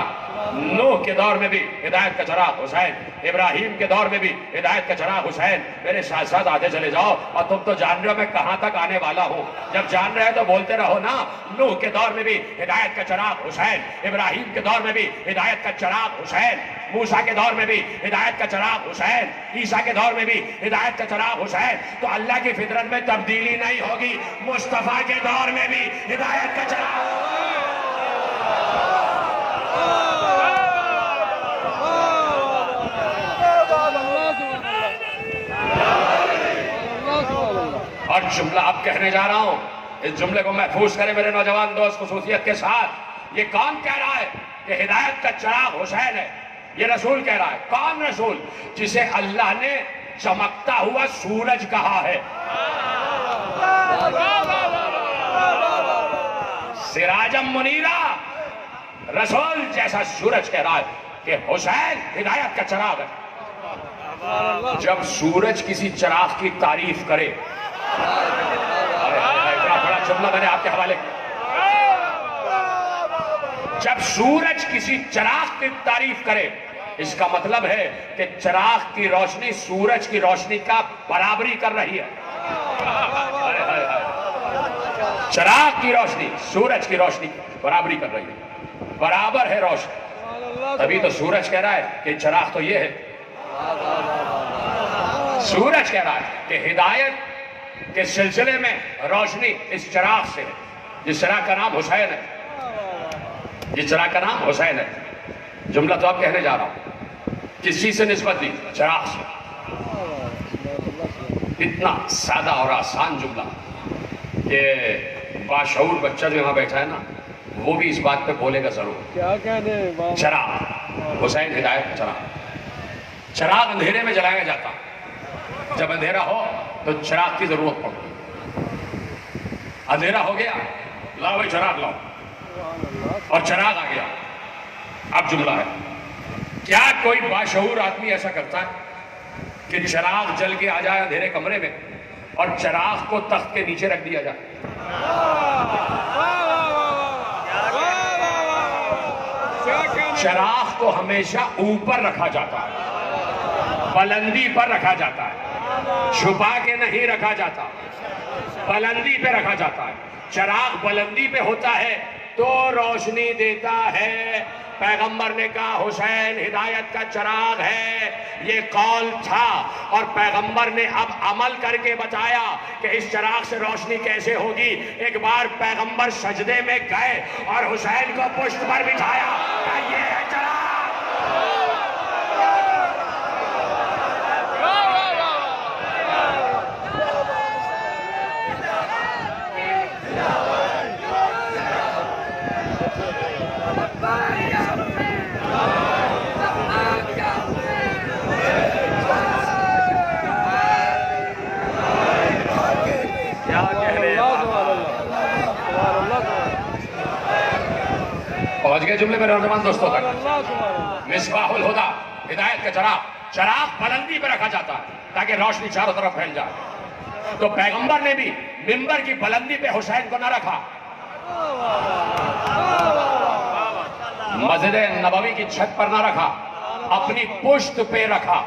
نوح کے دور میں بھی ہدایت کا چراغ حسین. ابراہیم کے دور میں بھی ہدایت کا چراغ حسین. میرے ساتھ ساتھ آتے چلے جاؤ، اور تم تو جان رہے ہو میں کہاں تک آنے والا ہوں. جب جان رہے تو بولتے رہو نا. نوح کے دور میں بھی ہدایت کا چراغ حسین. ابراہیم کے دور میں بھی ہدایت کا چراغ حسین. موسیٰ کے دور میں بھی ہدایت کا چراغ حسین. عیسیٰ کے دور میں بھی ہدایت کا چراغ حسین. تو اللہ کی فطرت میں تبدیلی نہیں ہوگی. مصطفیٰ کے دور میں بھی ہدایت کا چراغ. اور جملہ اب کہنے جا رہا ہوں، اس جملے کو محفوظ کریں میرے نوجوان دوست خصوصیت کے ساتھ. یہ کون کہہ رہا ہے کہ ہدایت کا چراغ حسین ہے؟ یہ رسول کہہ رہا ہے. کون رسول؟ جسے اللہ نے چمکتا ہوا سورج کہا ہے. سراجم منیرا، رسول جیسا سورج کہہ رہا ہے کہ حسین ہدایت کا چراغ ہے. جب سورج کسی چراغ کی تعریف کرے، اتنا بڑا جملہ میں نے آپ کے حوالے کیا. جب سورج کسی چراغ کی تعریف کرے، اس کا مطلب ہے کہ چراغ کی روشنی سورج کی روشنی کا برابری کر رہی ہے. چراغ کی روشنی سورج کی روشنی برابری کر رہی ہے، برابر ہے روشنی. تبھی تو سورج کہہ رہا ہے کہ چراغ تو یہ ہے. سورج کہہ رہا ہے کہ ہدایت کے سلسلے میں روشنی اس چراغ سے ہے. جس چراغ کا نام حسین ہے، جس چراغ کا نام حسین ہے، جملہ تو آپ کہنے جا رہا ہوں، کس چیز سے نسبت دی؟ چراغ سے۔ اتنا سادہ اور آسان جملہ کہ باشعور بچہ جو یہاں بیٹھا ہے نا، وہ بھی اس بات پہ بولے گا ضرور۔ کیا کہنے بابا؟ چراغ، حسین ہدایت کا چراغ۔ چراغ اندھیرے میں جلایا جاتا، جب اندھیرا ہو تو چراغ کی ضرورت پڑتی۔ اندھیرا ہو گیا، لاؤ بھائی چراغ لاؤ، اور چراغ آ گیا۔ اب جملہ ہے، کیا کوئی باشعور آدمی ایسا کرتا ہے کہ چراغ جل کے آ جائے اندھیرے کمرے میں اور چراغ کو تخت کے نیچے رکھ دیا جائے؟ چراغ کو ہمیشہ اوپر رکھا جاتا ہے، بلندی پر رکھا جاتا ہے، چھپا کے نہیں رکھا جاتا، بلندی پہ رکھا جاتا ہے۔ چراغ بلندی پہ ہوتا ہے تو روشنی دیتا ہے۔ پیغمبر نے کہا حسین ہدایت کا چراغ ہے، یہ قول تھا، اور پیغمبر نے اب عمل کر کے بتایا کہ اس چراغ سے روشنی کیسے ہوگی۔ ایک بار پیغمبر سجدے میں گئے اور حسین کو پشت پر بٹھایا، کہا یہ ہے چراغ۔ پہنچ گئے جملے میں نوجوان دوستوں تک۔ مصباح الہدا، ہدایت کا چراغ، چراغ بلندی پہ رکھا جاتا ہے تاکہ روشنی چاروں طرف پھیل جائے۔ تو پیغمبر نے بھی منبر کی بلندی پہ حسین کو نہ رکھا، مسجد نبوی کی چھت پر نہ رکھا، اپنی پشت پہ رکھا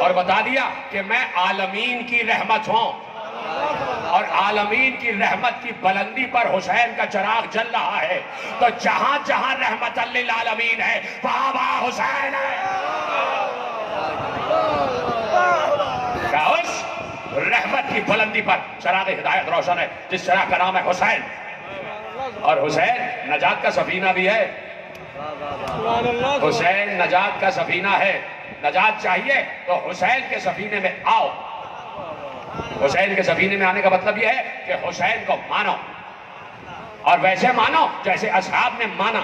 اور بتا دیا کہ میں عالمین کی رحمت ہوں، اور عالمین کی رحمت کی بلندی پر حسین کا چراغ جل رہا ہے، تو جہاں جہاں رحمت للعالمین ہے وہاں وہاں حسین ہے۔ کیا اس رحمت کی بلندی پر چراغ ہدایت روشن ہے، جس چراغ کا نام ہے حسین، اور حسین نجات کا سفینہ بھی ہے۔ حسین نجات کا سفینہ ہے، نجات چاہیے تو حسین کے سفینے میں آؤ۔ حسین کے سفینے میں آنے کا مطلب یہ ہے کہ حسین کو مانو، اور ویسے مانو جیسے اصحاب نے مانا،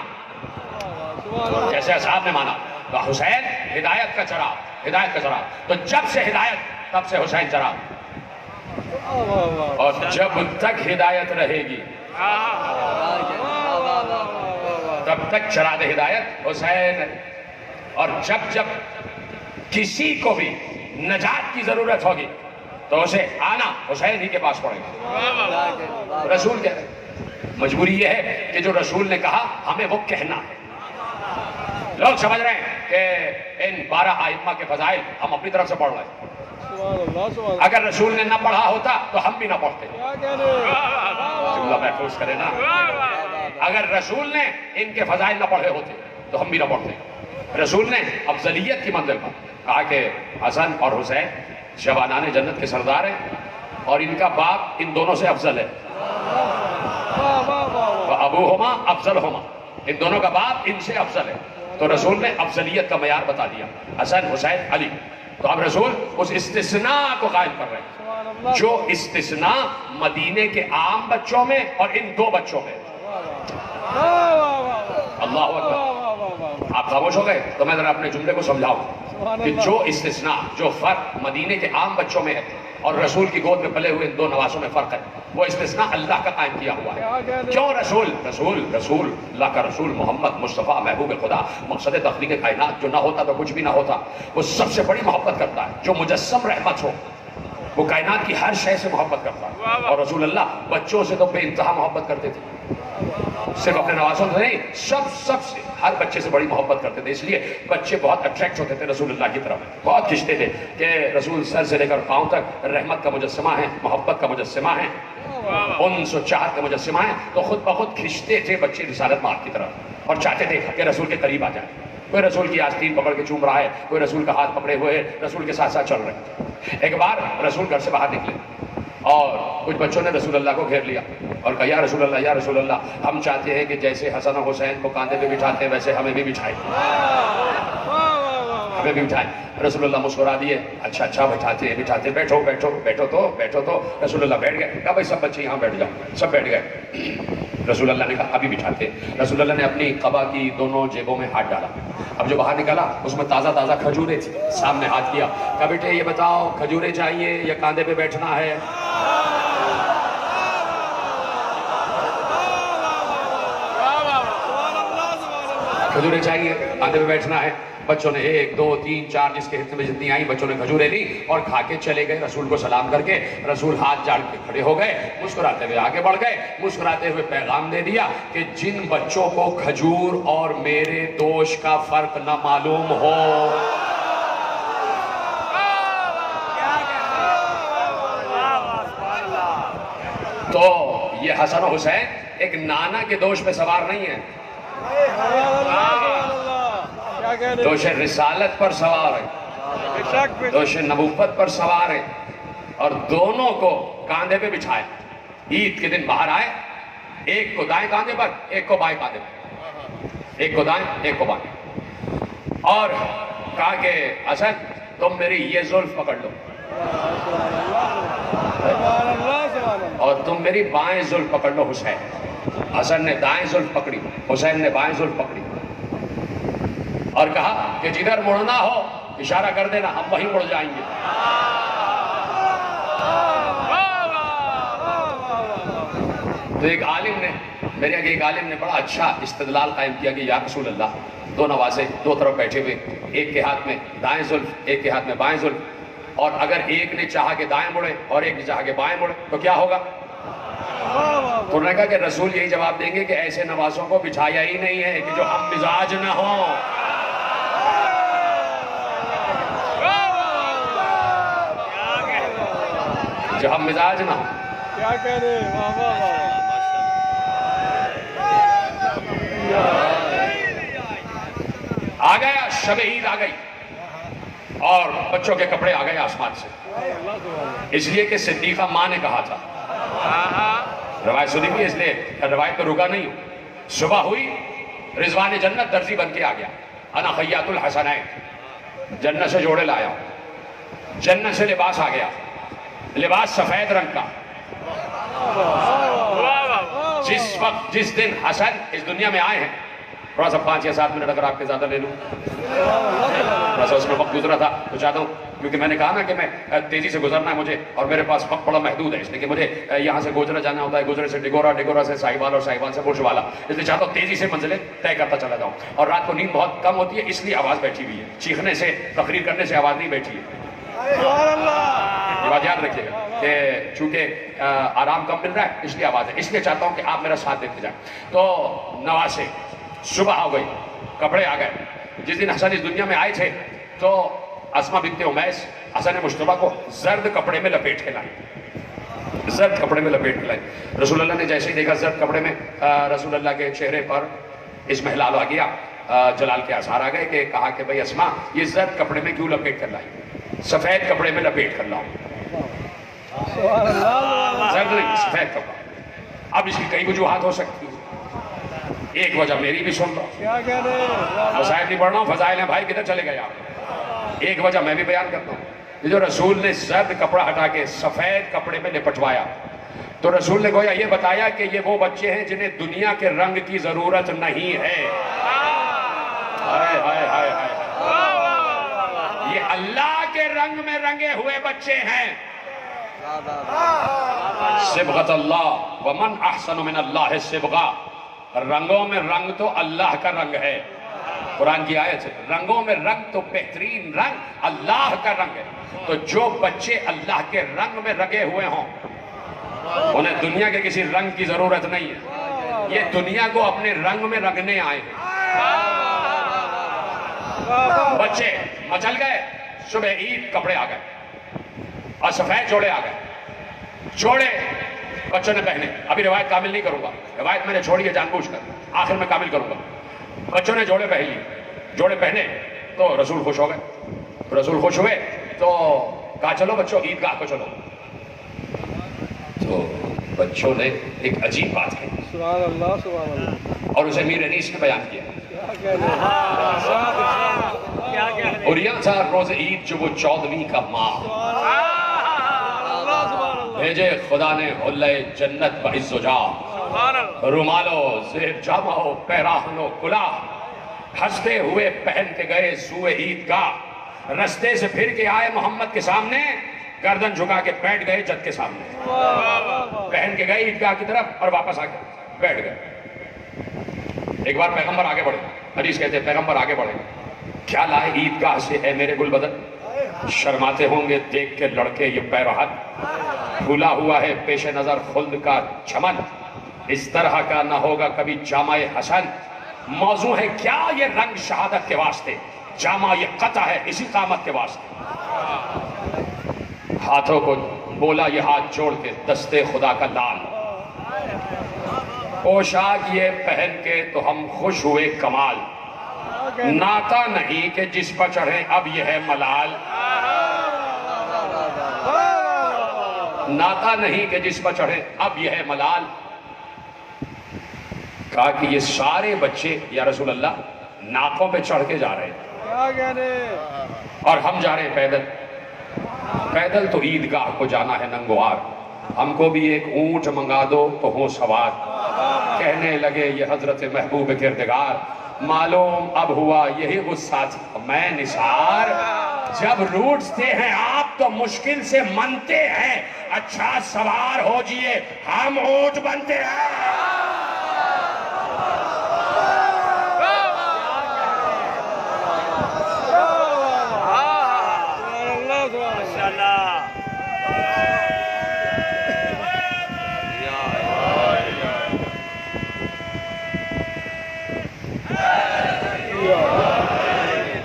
جیسے اصحاب نے مانا۔ تو حسین ہدایت کا چراغ، ہدایت کا چراغ، تو جب سے ہدایت تب سے حسین چراغ، اور جب تک ہدایت رہے گی تب تک چراغ ہدایت حسین ہے۔ اور جب جب کسی کو بھی نجات کی ضرورت ہوگی تو اسے آنا حسین ہی کے پاس پڑے گا۔ رسول کہہ رہے، مجبوری یہ ہے کہ جو رسول نے کہا ہمیں وہ کہنا ہے۔ لوگ سمجھ رہے ہیں کہ ان 12 ائمہ کے فضائل ہم اپنی طرف سے پڑھ رہے ہیں، اگر رسول نے نہ پڑھا ہوتا تو ہم بھی نہ پڑھتے۔ جملہ محفوظ کرے نا، اگر رسول نے ان کے فضائل نہ پڑھے ہوتے تو ہم بھی نہ پڑھتے۔ رسول نے افضلیت کی منزل پر کہا کہ حسن اور حسین جوانان جنت کے سردار ہیں، اور ان کا باپ ان دونوں سے افضل ہے، ابوہما افضلہما، ان دونوں کا باپ ان سے افضل ہے۔ تو رسول نے افضلیت کا معیار بتا دیا، حسن حسین علی۔ تو اب رسول اس استثناء کو قائم کر رہے ہیں، جو استثناء مدینے کے عام بچوں میں اور ان 2 بچوں میں۔ اللہ اکبر۔ آپ خاموش ہو گئے تو میں ذرا اپنے جملے کو سمجھاؤں کہ جو استثناء، جو فرق مدینے کے عام بچوں میں ہے اور رسول کی گود میں پلے ہوئے ان 2 نواسوں میں فرق ہے، وہ استثناء اللہ کا قائم کیا ہوا ہے۔ کیوں رسول اللہ کا رسول محمد مصطفیٰ محبوب خدا، مقصد تخلیق کائنات، جو نہ ہوتا تو کچھ بھی نہ ہوتا، وہ سب سے بڑی محبت کرتا ہے، جو مجسم رحمت ہو، وہ کائنات کی ہر شے سے محبت کرتا ہے۔ اور رسول اللہ بچوں سے تو بے انتہا محبت کرتے تھے، صرف اپنے نوازوں سے نہیں، سب سے، ہر بچے سے بڑی محبت کرتے تھے۔ اس لیے بچے بہت اٹریکٹ ہوتے تھے رسول اللہ کی طرف، بہت کھنچتے تھے کہ رسول سر سے لے کر پاؤں تک رحمت کا مجسمہ ہے، محبت کا مجسمہ ہے، انس و چاہت کا مجسمہ ہے۔ تو خود بخود کھنچتے تھے بچے رسالت مآب کی طرف، اور چاہتے تھے کہ رسول کے قریب آ جائے۔ کوئی رسول کی آستین پکڑ کے چوم رہا ہے، کوئی رسول کا ہاتھ پکڑے ہوئے رسول کے ساتھ ساتھ چل رہے ہیں۔ ایک بار رسول گھر سے باہر نکلے اور کچھ بچوں نے رسول اللہ کو گھیر لیا اور کہا یا رسول اللہ ہم چاہتے ہیں کہ جیسے حسن و حسین کو کاندھے پہ بٹھاتے ہیں ویسے ہمیں بھی بٹھائیں، ہمیں بھی بٹھائیں۔ رسول اللہ مسکرا دیے، اچھا بٹھاتے بیٹھو تو رسول اللہ بیٹھ گئے۔ کہا بھائی سب بچے یہاں بیٹھ جاؤ، سب بیٹھ گئے۔ رسول اللہ نے کہا ابھی بٹھاتے۔ رسول اللہ نے اپنی قبا کی دونوں جیبوں میں ہاتھ ڈالا، اب جو باہر نکلا اس میں تازہ کھجوریں تھی، سامنے ہاتھ کیا، کہا بیٹے یہ بتاؤ کھجوریں چاہیے یا کاندھے پہ بیٹھنا ہے؟ کھجوریں چاہیے، کاندھے پہ بیٹھنا ہے۔ بچوں نے 1 2 3 4 جس کے حصے میں جتنی آئیں بچوں نے کھجوریں لی اور کھا کے چلے گئے۔ رسول کو سلام کر کے رسول ہاتھ جاڑ کے کھڑے ہو گئے، مسکراتے ہوئے آگے بڑھ گئے، مسکراتے ہوئے پیغام دے دیا کہ جن بچوں کو کھجور اور میرے دوش کا فرق نہ معلوم ہو، تو یہ حسن و حسین ایک نانا کے دوش پہ سوار نہیں ہے، دوش رسالت پر سوار ہے، دوش نبوت پر سوار ہے، اور دونوں کو کاندھے پہ بچھائے۔ عید کے دن باہر آئے، ایک کو دائیں کاندھے پر ایک کو بائیں کاندھے پر، ایک کو دائیں ایک کو بائیں، اور کہا کہ حسن تم میری یہ زلف پکڑ لو اور تم میری بائیں زلف پکڑ لو حسین۔ حسن نے دائیں زلف پکڑی، حسین نے بائیں زلف پکڑی، اور کہا کہ جدھر مڑنا ہو اشارہ کر دینا، ہم وہیں مڑ جائیں گے۔ تو ایک عالم نے، میرے آگے ایک عالم نے بڑا اچھا استدلال قائم کیا کہ یا رسول اللہ دو نوازے دو طرف بیٹھے ہوئے، ایک کے ہاتھ میں دائیں زلف ایک کے ہاتھ میں بائیں زلف، اور اگر ایک نے چاہا کہ دائیں مڑے اور ایک نے چاہا کہ بائیں مڑے تو کیا ہوگا؟ تو انہوں نے کہا کہ رسول یہی جواب دیں گے کہ ایسے نوازوں کو بچھایا ہی نہیں ہے کہ جو ہم مزاج نہ ہوں۔ جو ہم مزاج نہ ہوں۔ کیا کہہ رہے ہیں؟ واہ واہ واہ۔ آ گیا شب عید، آ گئی اور بچوں کے کپڑے آ گئے آسمان سے، اس لیے کہ صدیقہ ماں نے کہا تھا، روایت سنی بھی، اس لیے روایت پہ رکا نہیں ہوں۔ صبح ہوئی، رضوان جنت درزی بن کے آ گیا، انا خیاط الحسنین، جنت سے جوڑے لایا ہوں، جنت سے لباس آ گیا، لباس سفید رنگ کا۔ جس وقت جس دن حسن اس دنیا میں آئے ہیں، تھوڑا سا 5 یا 7 منٹ اگر آپ کے زیادہ لے لوں، تھوڑا سا اس میں وقت گزرا تھا تو چاہتا ہوں، کیونکہ میں نے کہا نا کہ میں تیزی سے گزرنا ہے مجھے، اور میرے پاس وقت بڑا محدود ہے، اس لیے کہ مجھے یہاں سے گوجرا جانا ہوتا ہے، گوجرے سے ڈگورا، ڈگورا سے ساہیوال اور ساہیوال سے برج والا، اس لیے چاہتا ہوں تیزی سے منزلیں طے کرتا چلا جاؤں، اور رات کو نیند بہت کم ہوتی ہے اس لیے آواز بیٹھی ہوئی ہے، چیخنے سے تقریر کرنے سے آواز نہیں بیٹھی ہے، یہ بات یاد رکھیے گا کہ چونکہ آرام کم مل رہا ہے اس لیے آواز ہے، اس لیے چاہتا ہوں کہ آپ میرا ساتھ دیتے جائیں۔ تو نواسے صبح ہو گئی، کپڑے آ گئے۔ جس دن حسن اس دنیا میں آئے تھے تو اسما بنت امیس حسن مجتبیٰ کو زرد کپڑے میں لپیٹ کے لائی، زرد کپڑے میں لپیٹ کے لائی۔ رسول اللہ نے جیسے ہی دیکھا زرد کپڑے میں، رسول اللہ کے چہرے پر اضمحلال آ گیا، جلال کے آثار آ گئے، کہ کہا کہ بھئی اسما یہ زرد کپڑے میں کیوں لپیٹ کر لائی؟ سفید کپڑے میں لپیٹ کر لاؤ، زرد نہیں سفید کپڑا۔ اب اس کی کئی وجوہات ہو سکتی ہیں، ایک وجہ میری بھی سن لو، کیا کہہ رہے ہیں؟ مسائل نہیں پڑھ رہا ہوں، فضائل ہیں بھائی، کدھر چلے گئے آپ؟ ایک وجہ میں بھی بیان کرتا ہوں، یہ جو رسول نے زرد کپڑا ہٹا کے سفید کپڑے میں لپٹوایا، تو رسول نے گویا یہ بتایا کہ یہ وہ بچے ہیں جنہیں دنیا کے رنگ کی ضرورت نہیں ہے۔ ہائے ہائے ہائے ہائے، یہ اللہ کے رنگ میں رنگے ہوئے بچے ہیں۔ صبغۃ اللہ ومن احسن من اللہ صبغہ، رنگوں میں رنگ تو اللہ کا رنگ ہے، قرآن کی آیت ہے، رنگوں میں رنگ تو بہترین رنگ اللہ کا رنگ ہے۔ تو جو بچے اللہ کے رنگ میں رنگے ہوئے ہوں انہیں دنیا کے کسی رنگ کی ضرورت نہیں ہے، یہ دنیا کو اپنے رنگ میں رنگنے آئے ہیں۔ بچے مچل گئے، صبح عید کپڑے آ گئے اور سفید جوڑے آ گئے، جوڑے بچوں نے پہنے۔ ابھی روایت کامل نہیں کروں گا، روایت میں نے چھوڑی ہے جان بوجھ کر، آخر میں کامل کروں گا۔ بچوں نے جوڑے پہن لیے، جوڑے پہنے تو رسول خوش ہو گئے، رسول خوش ہوئے تو کہا چلو بچوں عید گاہ کو چلو۔ تو بچوں نے ایک عجیب بات کہی سبحان اللہ سبحان اللہ. اور اسے میر انیس نے بیان کیا. کیا کہنے اور یہ تھا روز عید جو وہ 14ویں کا ماہ. بھیجے خدا نے حلہ جنت بعز و جاہ، رومالو زیب جامو پیراہنو کلاه، ہنستے ہوئے پہن کے گئے سوئے عید گاہ. رستے سے پھر کے آئے محمد کے سامنے، گردن جھکا کے بیٹھ گئے جد کے سامنے. پہن کے گئے عیدگاہ کی طرف اور واپس آ کے بیٹھ گئے. ایک بار پیغمبر آگے بڑھے، حدیث کہتے ہیں پیغمبر آگے بڑھے، کیا لائے عیدگاہ سے اے میرے گل بدن؟ شرماتے ہوں گے دیکھ کے لڑکے یہ پیرہن، کھلا ہوا ہے پیش نظر خلد کا چمن، اس طرح کا نہ ہوگا کبھی جامع حسن. موضوع ہے کیا یہ رنگ شہادت کے واسطے، جامع یہ قطع ہے اسی قامت کے واسطے. ہاتھوں کو بولا یہ ہاتھ جوڑ کے دستے خدا کا لال، پوشاک یہ پہن کے تو ہم خوش ہوئے کمال. ناتا نہیں کہ جس پر چڑھے اب یہ ہے ملال، ناتا نہیں کہ جس پر چڑھے اب یہ ہے ملال. کہا کہ یہ سارے بچے یا رسول اللہ ناکوں پہ چڑھ کے جا رہے ہیں اور ہم جا رہے ہیں پیدل. پیدل تو عیدگاہ کو جانا ہے ننگوار، ہم کو بھی ایک اونٹ منگا دو تو ہوں سوار. کہنے لگے یہ حضرت محبوب کردگار، معلوم اب ہوا یہی غصہ تھا میں نثار. جب روٹتے ہیں آپ تو مشکل سے منتے ہیں، اچھا سوار ہو جئے ہم اونٹ بنتے ہیں.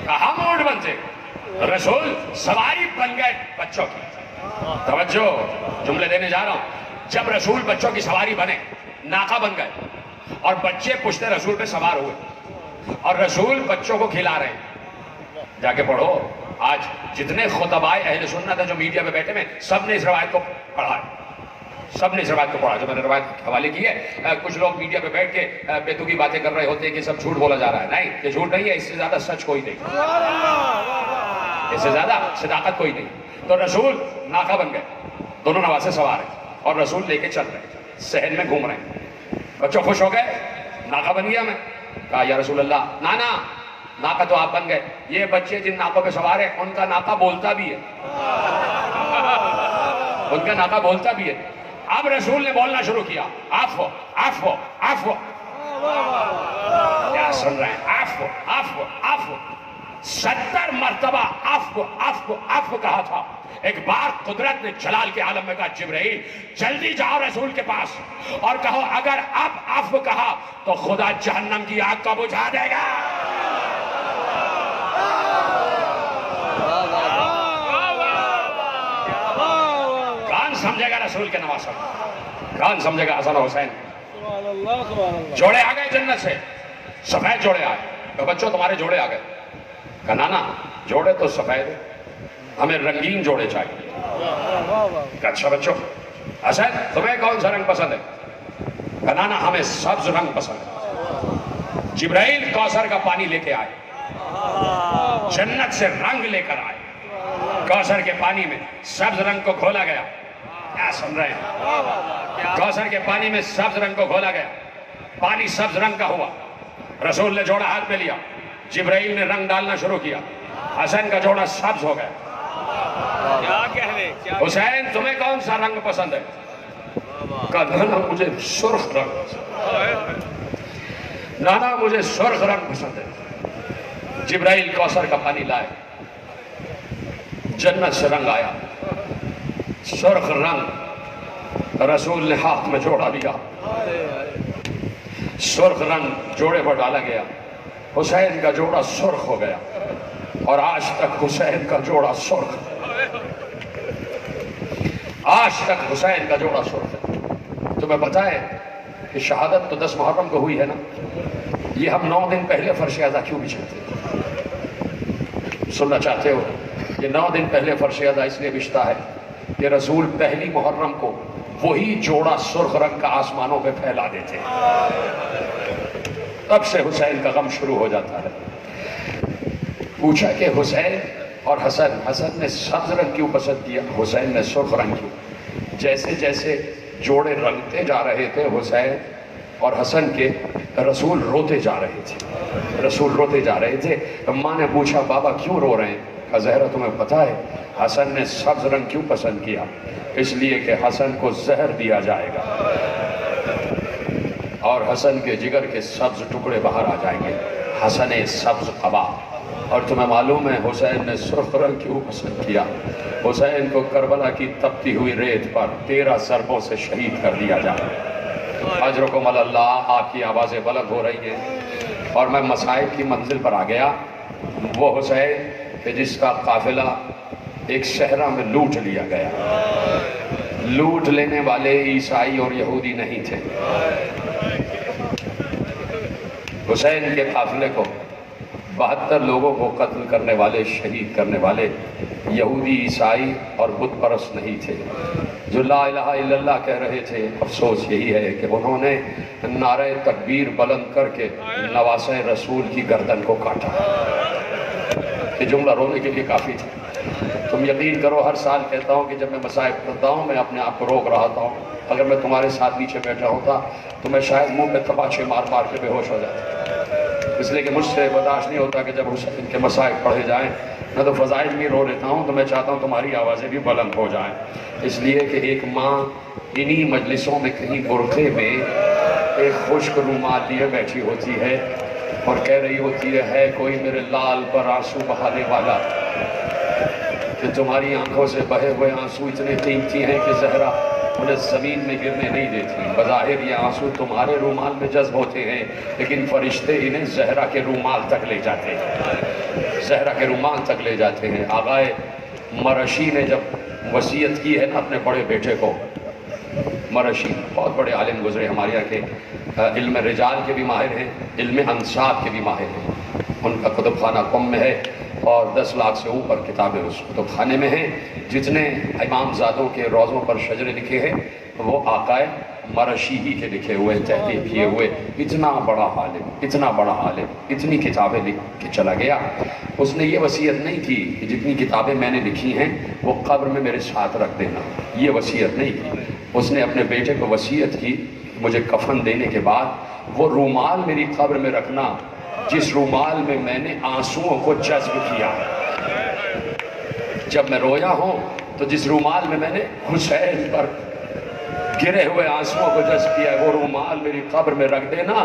ہم اونٹ بنتے، رسول سواری بن گئے بچوں کی. توجہ جملے دینے جا رہا ہوں. جب رسول بچوں کی سواری بنے، ناقہ بن گئے اور بچے پشتے رسول پہ سوار ہوئے اور رسول بچوں کو کھلا رہے ہیں. جا کے پڑھو، آج جتنے خطبائے اہل سنت ہیں جو میڈیا پہ بیٹھے ہیں سب نے اس روایت کو پڑھا ہے، سب نے اس روایت کو پڑھا جو میں نے روایت کے حوالے کی ہے. کچھ لوگ میڈیا پہ بیٹھ کے بیتوکی باتیں کر رہے ہوتے ہیں کہ سب جھوٹ بولا جا رہا ہے. نہیں، یہ جھوٹ نہیں ہے، اس سے زیادہ سچ کوئی نہیں، اس سے زیادہ صداقت کوئی نہیں. تو رسول ناقہ بن گئے، دونوں نواسے سوار ہیں اور رسول لے کے چل رہے ہیں، صحن میں گھوم رہے ہیں. بچوں خوش ہو گئے، ناقہ بن گیا میں. کہا یا رسول اللہ، نانا ناقہ تو آپ بن گئے، یہ بچے جن ناقوں پہ سوار ہیں ان کا ناقہ بولتا بھی ہے، ان کا ناقہ بولتا بھی ہے. اب رسول نے بولنا شروع کیا، عفو عفو عفو. کیا سن رہے ہیں؟ عفو عفو عفو. 70 مرتبہ عفو عفو عفو کہا تھا. ایک بار قدرت نے جلال کے عالم میں کہا جبرائیل جلدی جاؤ رسول کے پاس اور کہو اگر اب عفو کہا تو خدا جہنم کی آگ کو بجھا دے گا. کون سمجھے گا رسول کے نواسوں، کون سمجھے گا حسن و حسین؟ جوڑے آ گئے جنت سے، سفید جوڑے آئے. تو بچوں تمہارے جوڑے آ گئے. کہا نانا جوڑے تو سفید ہمیں رنگین جوڑے چاہیے. کہا اچھا بچوں حسین تمہیں کون سا رنگ پسند ہے؟ کہا نانا ہمیں سبز رنگ پسند ہے. جبرائیل کوثر کا پانی لے کے آئے، جنت سے رنگ لے کر آئے. کوثر کے پانی میں سبز رنگ کو کھولا گیا. کیا سن رہے ہیں؟ کوثر کے پانی میں سبز رنگ کو کھولا گیا، پانی سبز رنگ کا ہوا. رسول نے جوڑا ہاتھ میں لیا، جبرائیل نے رنگ ڈالنا شروع کیا، حسن کا جوڑا سبز ہو گیا. حسین تمہیں کون سا رنگ پسند ہے؟ کہا نانا مجھے سرخ رنگ پسند، نانا مجھے سرخ رنگ پسند ہے. جبرائیل کوثر کا پانی لائے، جنت سے رنگ آیا، سرخ رنگ. رسول نے ہاتھ میں جوڑا لیا، سرخ رنگ جوڑے پر ڈالا گیا. حسین کا جوڑا سرخ ہو گیا اور آج تک حسین کا جوڑا سرخ، آج تک حسین کا جوڑا سرخ ہے. تمہیں پتا ہے کہ شہادت تو 10 محرم کو ہوئی ہے نا، یہ ہم 9 دن پہلے فرش ادا کیوں بچھاتے ہیں؟ سننا چاہتے ہو؟ یہ 9 دن پہلے فرش ادا اس لیے بچھتا ہے کہ رسول 1 محرم کو وہی جوڑا سرخ رنگ کا آسمانوں پہ پھیلا دیتے تب سے حسین کا غم شروع ہو جاتا ہے۔ پوچھا کہ حسین اور حسن نے سبز رنگ کیوں پسند کیا، حسین نے سرخ رنگ کیوں؟ جیسے جیسے جوڑے رنگتے جا رہے تھے حسین اور حسن کے، رسول روتے جا رہے تھے، رسول روتے جا رہے تھے۔ ماں نے پوچھا بابا کیوں رو رہے ہیں؟ کہا زہرا تمہیں پتہ ہے حسن نے سبز رنگ کیوں پسند کیا؟ اس لیے کہ حسن کو زہر دیا جائے گا اور حسن کے جگر کے سبز ٹکڑے باہر آ جائیں گے، حسن سبز قبا۔ اور تمہیں معلوم ہے حسین نے سرخ رنگ کیوں پسند کیا؟ حسین کو کربلا کی تپتی ہوئی ریت پر 13 ضربوں سے شہید کر دیا جائے۔ اجرکم اللہ، آپ کی آوازیں بلند ہو رہی ہیں اور میں مسائل کی منزل پر آ گیا۔ وہ حسین کہ جس کا قافلہ ایک صحرا میں لوٹ لیا گیا، لوٹ لینے والے عیسائی اور یہودی نہیں تھے، حسین کے قافلے کو 72 لوگوں کو قتل کرنے والے، شہید کرنے والے یہودی، عیسائی اور بت پرست نہیں تھے جو لا الہ الا اللہ کہہ رہے تھے۔ افسوس یہی ہے کہ انہوں نے نعرہ تکبیر بلند کر کے نواسہ رسول کی گردن کو کاٹا۔ یہ جملہ رونے کے لیے کافی تھا۔ تم یقین کرو ہر سال کہتا ہوں کہ جب میں مصائب کرتا ہوں میں اپنے آپ کو روک رہا ہوں، اگر میں تمہارے ساتھ نیچے بیٹھا ہوتا تو میں شاید منہ پہ تپاچے مار مار کے بے ہوش ہو جاتا، اس لیے کہ مجھ سے برداشت نہیں ہوتا کہ جب حسین کے مصائب پڑھے جائیں میں تو فضائل میں رو لیتا ہوں، تو میں چاہتا ہوں تمہاری آوازیں بھی بلند ہو جائیں، اس لیے کہ ایک ماں انہی مجلسوں میں کہیں برقعے میں ایک خشک رومال لیے بیٹھی ہوتی ہے اور کہہ رہی ہوتی ہے کوئی میرے لال پر آنسو بہانے والا، کہ تمہاری آنکھوں سے بہے ہوئے آنسو اتنے قیمتی ہیں کہ زہرا انہیں زمین میں گرنے نہیں دیتی۔ بظاہر یہ آنسو تمہارے رومال میں جذب ہوتے ہیں لیکن فرشتے انہیں زہرا کے رومال تک لے جاتے ہیں، زہرا کے رومال تک لے جاتے ہیں۔ آغائے مرشی نے جب وصیت کی ہے نا اپنے بڑے بیٹے کو، مرشی بہت بڑے عالم گزرے ہمارے یہاں کے، علم رجال کے بھی ماہر ہیں، علم انصاب کے بھی ماہر ہیں، ان کا کتب خانہ قم میں ہے اور 10 لاکھ سے اوپر کتابیں اس کتب خانے میں ہیں۔ جتنے امام زادوں کے روضوں پر شجرے لکھے ہیں وہ آقائے مرشی ہی کے لکھے ہوئے، تحقیق کیے ہوئے۔ اتنا بڑا عالم، اتنا بڑا عالم، اتنی کتابیں لکھ کے چلا گیا۔ اس نے یہ وصیت نہیں کی کہ جتنی کتابیں میں نے لکھی ہیں وہ قبر میں میرے ساتھ رکھ دینا، یہ وصیت نہیں کی۔ اس نے اپنے بیٹے کو وصیت کی مجھے کفن دینے کے بعد وہ رومال میری قبر میں رکھنا جس رومال میں میں نے آنسوؤں کو جذب کیا، جب میں رویا ہوں تو جس رومال میں میں نے حسین پر گرے ہوئے آنسوؤں کو جذب کیا ہے وہ رومال میری قبر میں رکھ دینا،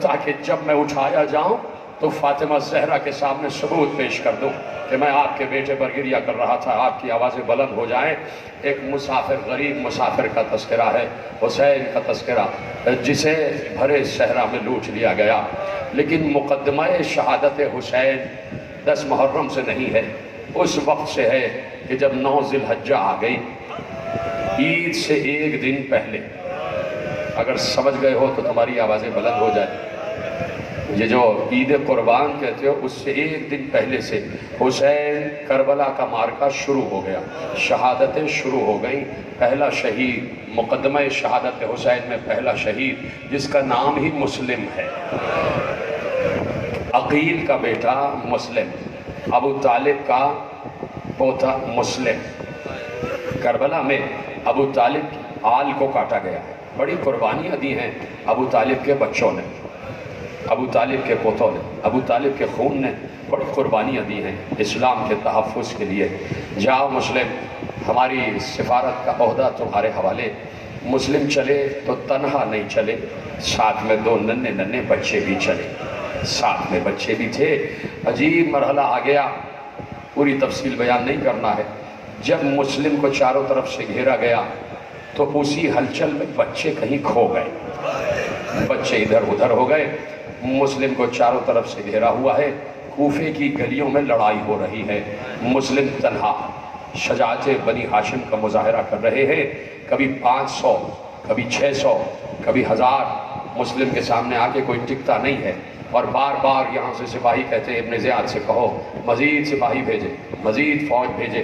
تاکہ جب میں اٹھایا جاؤں تو فاطمہ زہرا کے سامنے ثبوت پیش کر دوں کہ میں آپ کے بیٹے پر گریہ کر رہا تھا، آپ کی آوازیں بلند ہو جائیں۔ ایک مسافر، غریب مسافر کا تذکرہ ہے، حسین کا تذکرہ، جسے بھرے صحرا میں لوٹ لیا گیا، لیکن مقدمہ شہادت حسین 10 محرم سے نہیں ہے، اس وقت سے ہے کہ جب 9 ذی الحجہ آ گئی، عید سے ایک دن پہلے۔ اگر سمجھ گئے ہو تو تمہاری آوازیں بلند ہو جائیں۔ یہ جو عید قربان کہتے ہو اس سے ایک دن پہلے سے حسین کربلا کا معرکہ شروع ہو گیا، شہادتیں شروع ہو گئیں۔ پہلا شہید مقدمہ شہادت حسین میں پہلا شہید جس کا نام ہی مسلم ہے، عقیل کا بیٹا مسلم، ابو طالب کا پوتا مسلم۔ کربلا میں ابو طالب آل کو کاٹا گیا، بڑی قربانیاں دی ہیں ابو طالب کے بچوں نے، ابو طالب کے پوتوں نے، ابو طالب کے خون نے بڑی قربانیاں دی ہیں اسلام کے تحفظ کے لیے۔ جاؤ مسلم، ہماری سفارت کا عہدہ تمہارے حوالے۔ مسلم چلے تو تنہا نہیں چلے، ساتھ میں 2 ننھے بچے بھی چلے، ساتھ میں بچے بھی تھے۔ عجیب مرحلہ آ گیا، پوری تفصیل بیان نہیں کرنا ہے۔ جب مسلم کو چاروں طرف سے گھیرا گیا تو اسی ہلچل میں بچے کہیں کھو گئے، بچے ادھر ادھر ہو گئے۔ مسلم کو چاروں طرف سے گھیرا ہوا ہے، کوفے کی گلیوں میں لڑائی ہو رہی ہے، مسلم تنہا شجاعت بنی ہاشم کا مظاہرہ کر رہے ہیں۔ کبھی 500، کبھی 600، کبھی 1000 مسلم کے سامنے آ کے کوئی ٹکتا نہیں ہے، اور بار بار یہاں سے سپاہی کہتے ہیں ابن زیاد سے کہو مزید سپاہی بھیجے، مزید فوج بھیجے،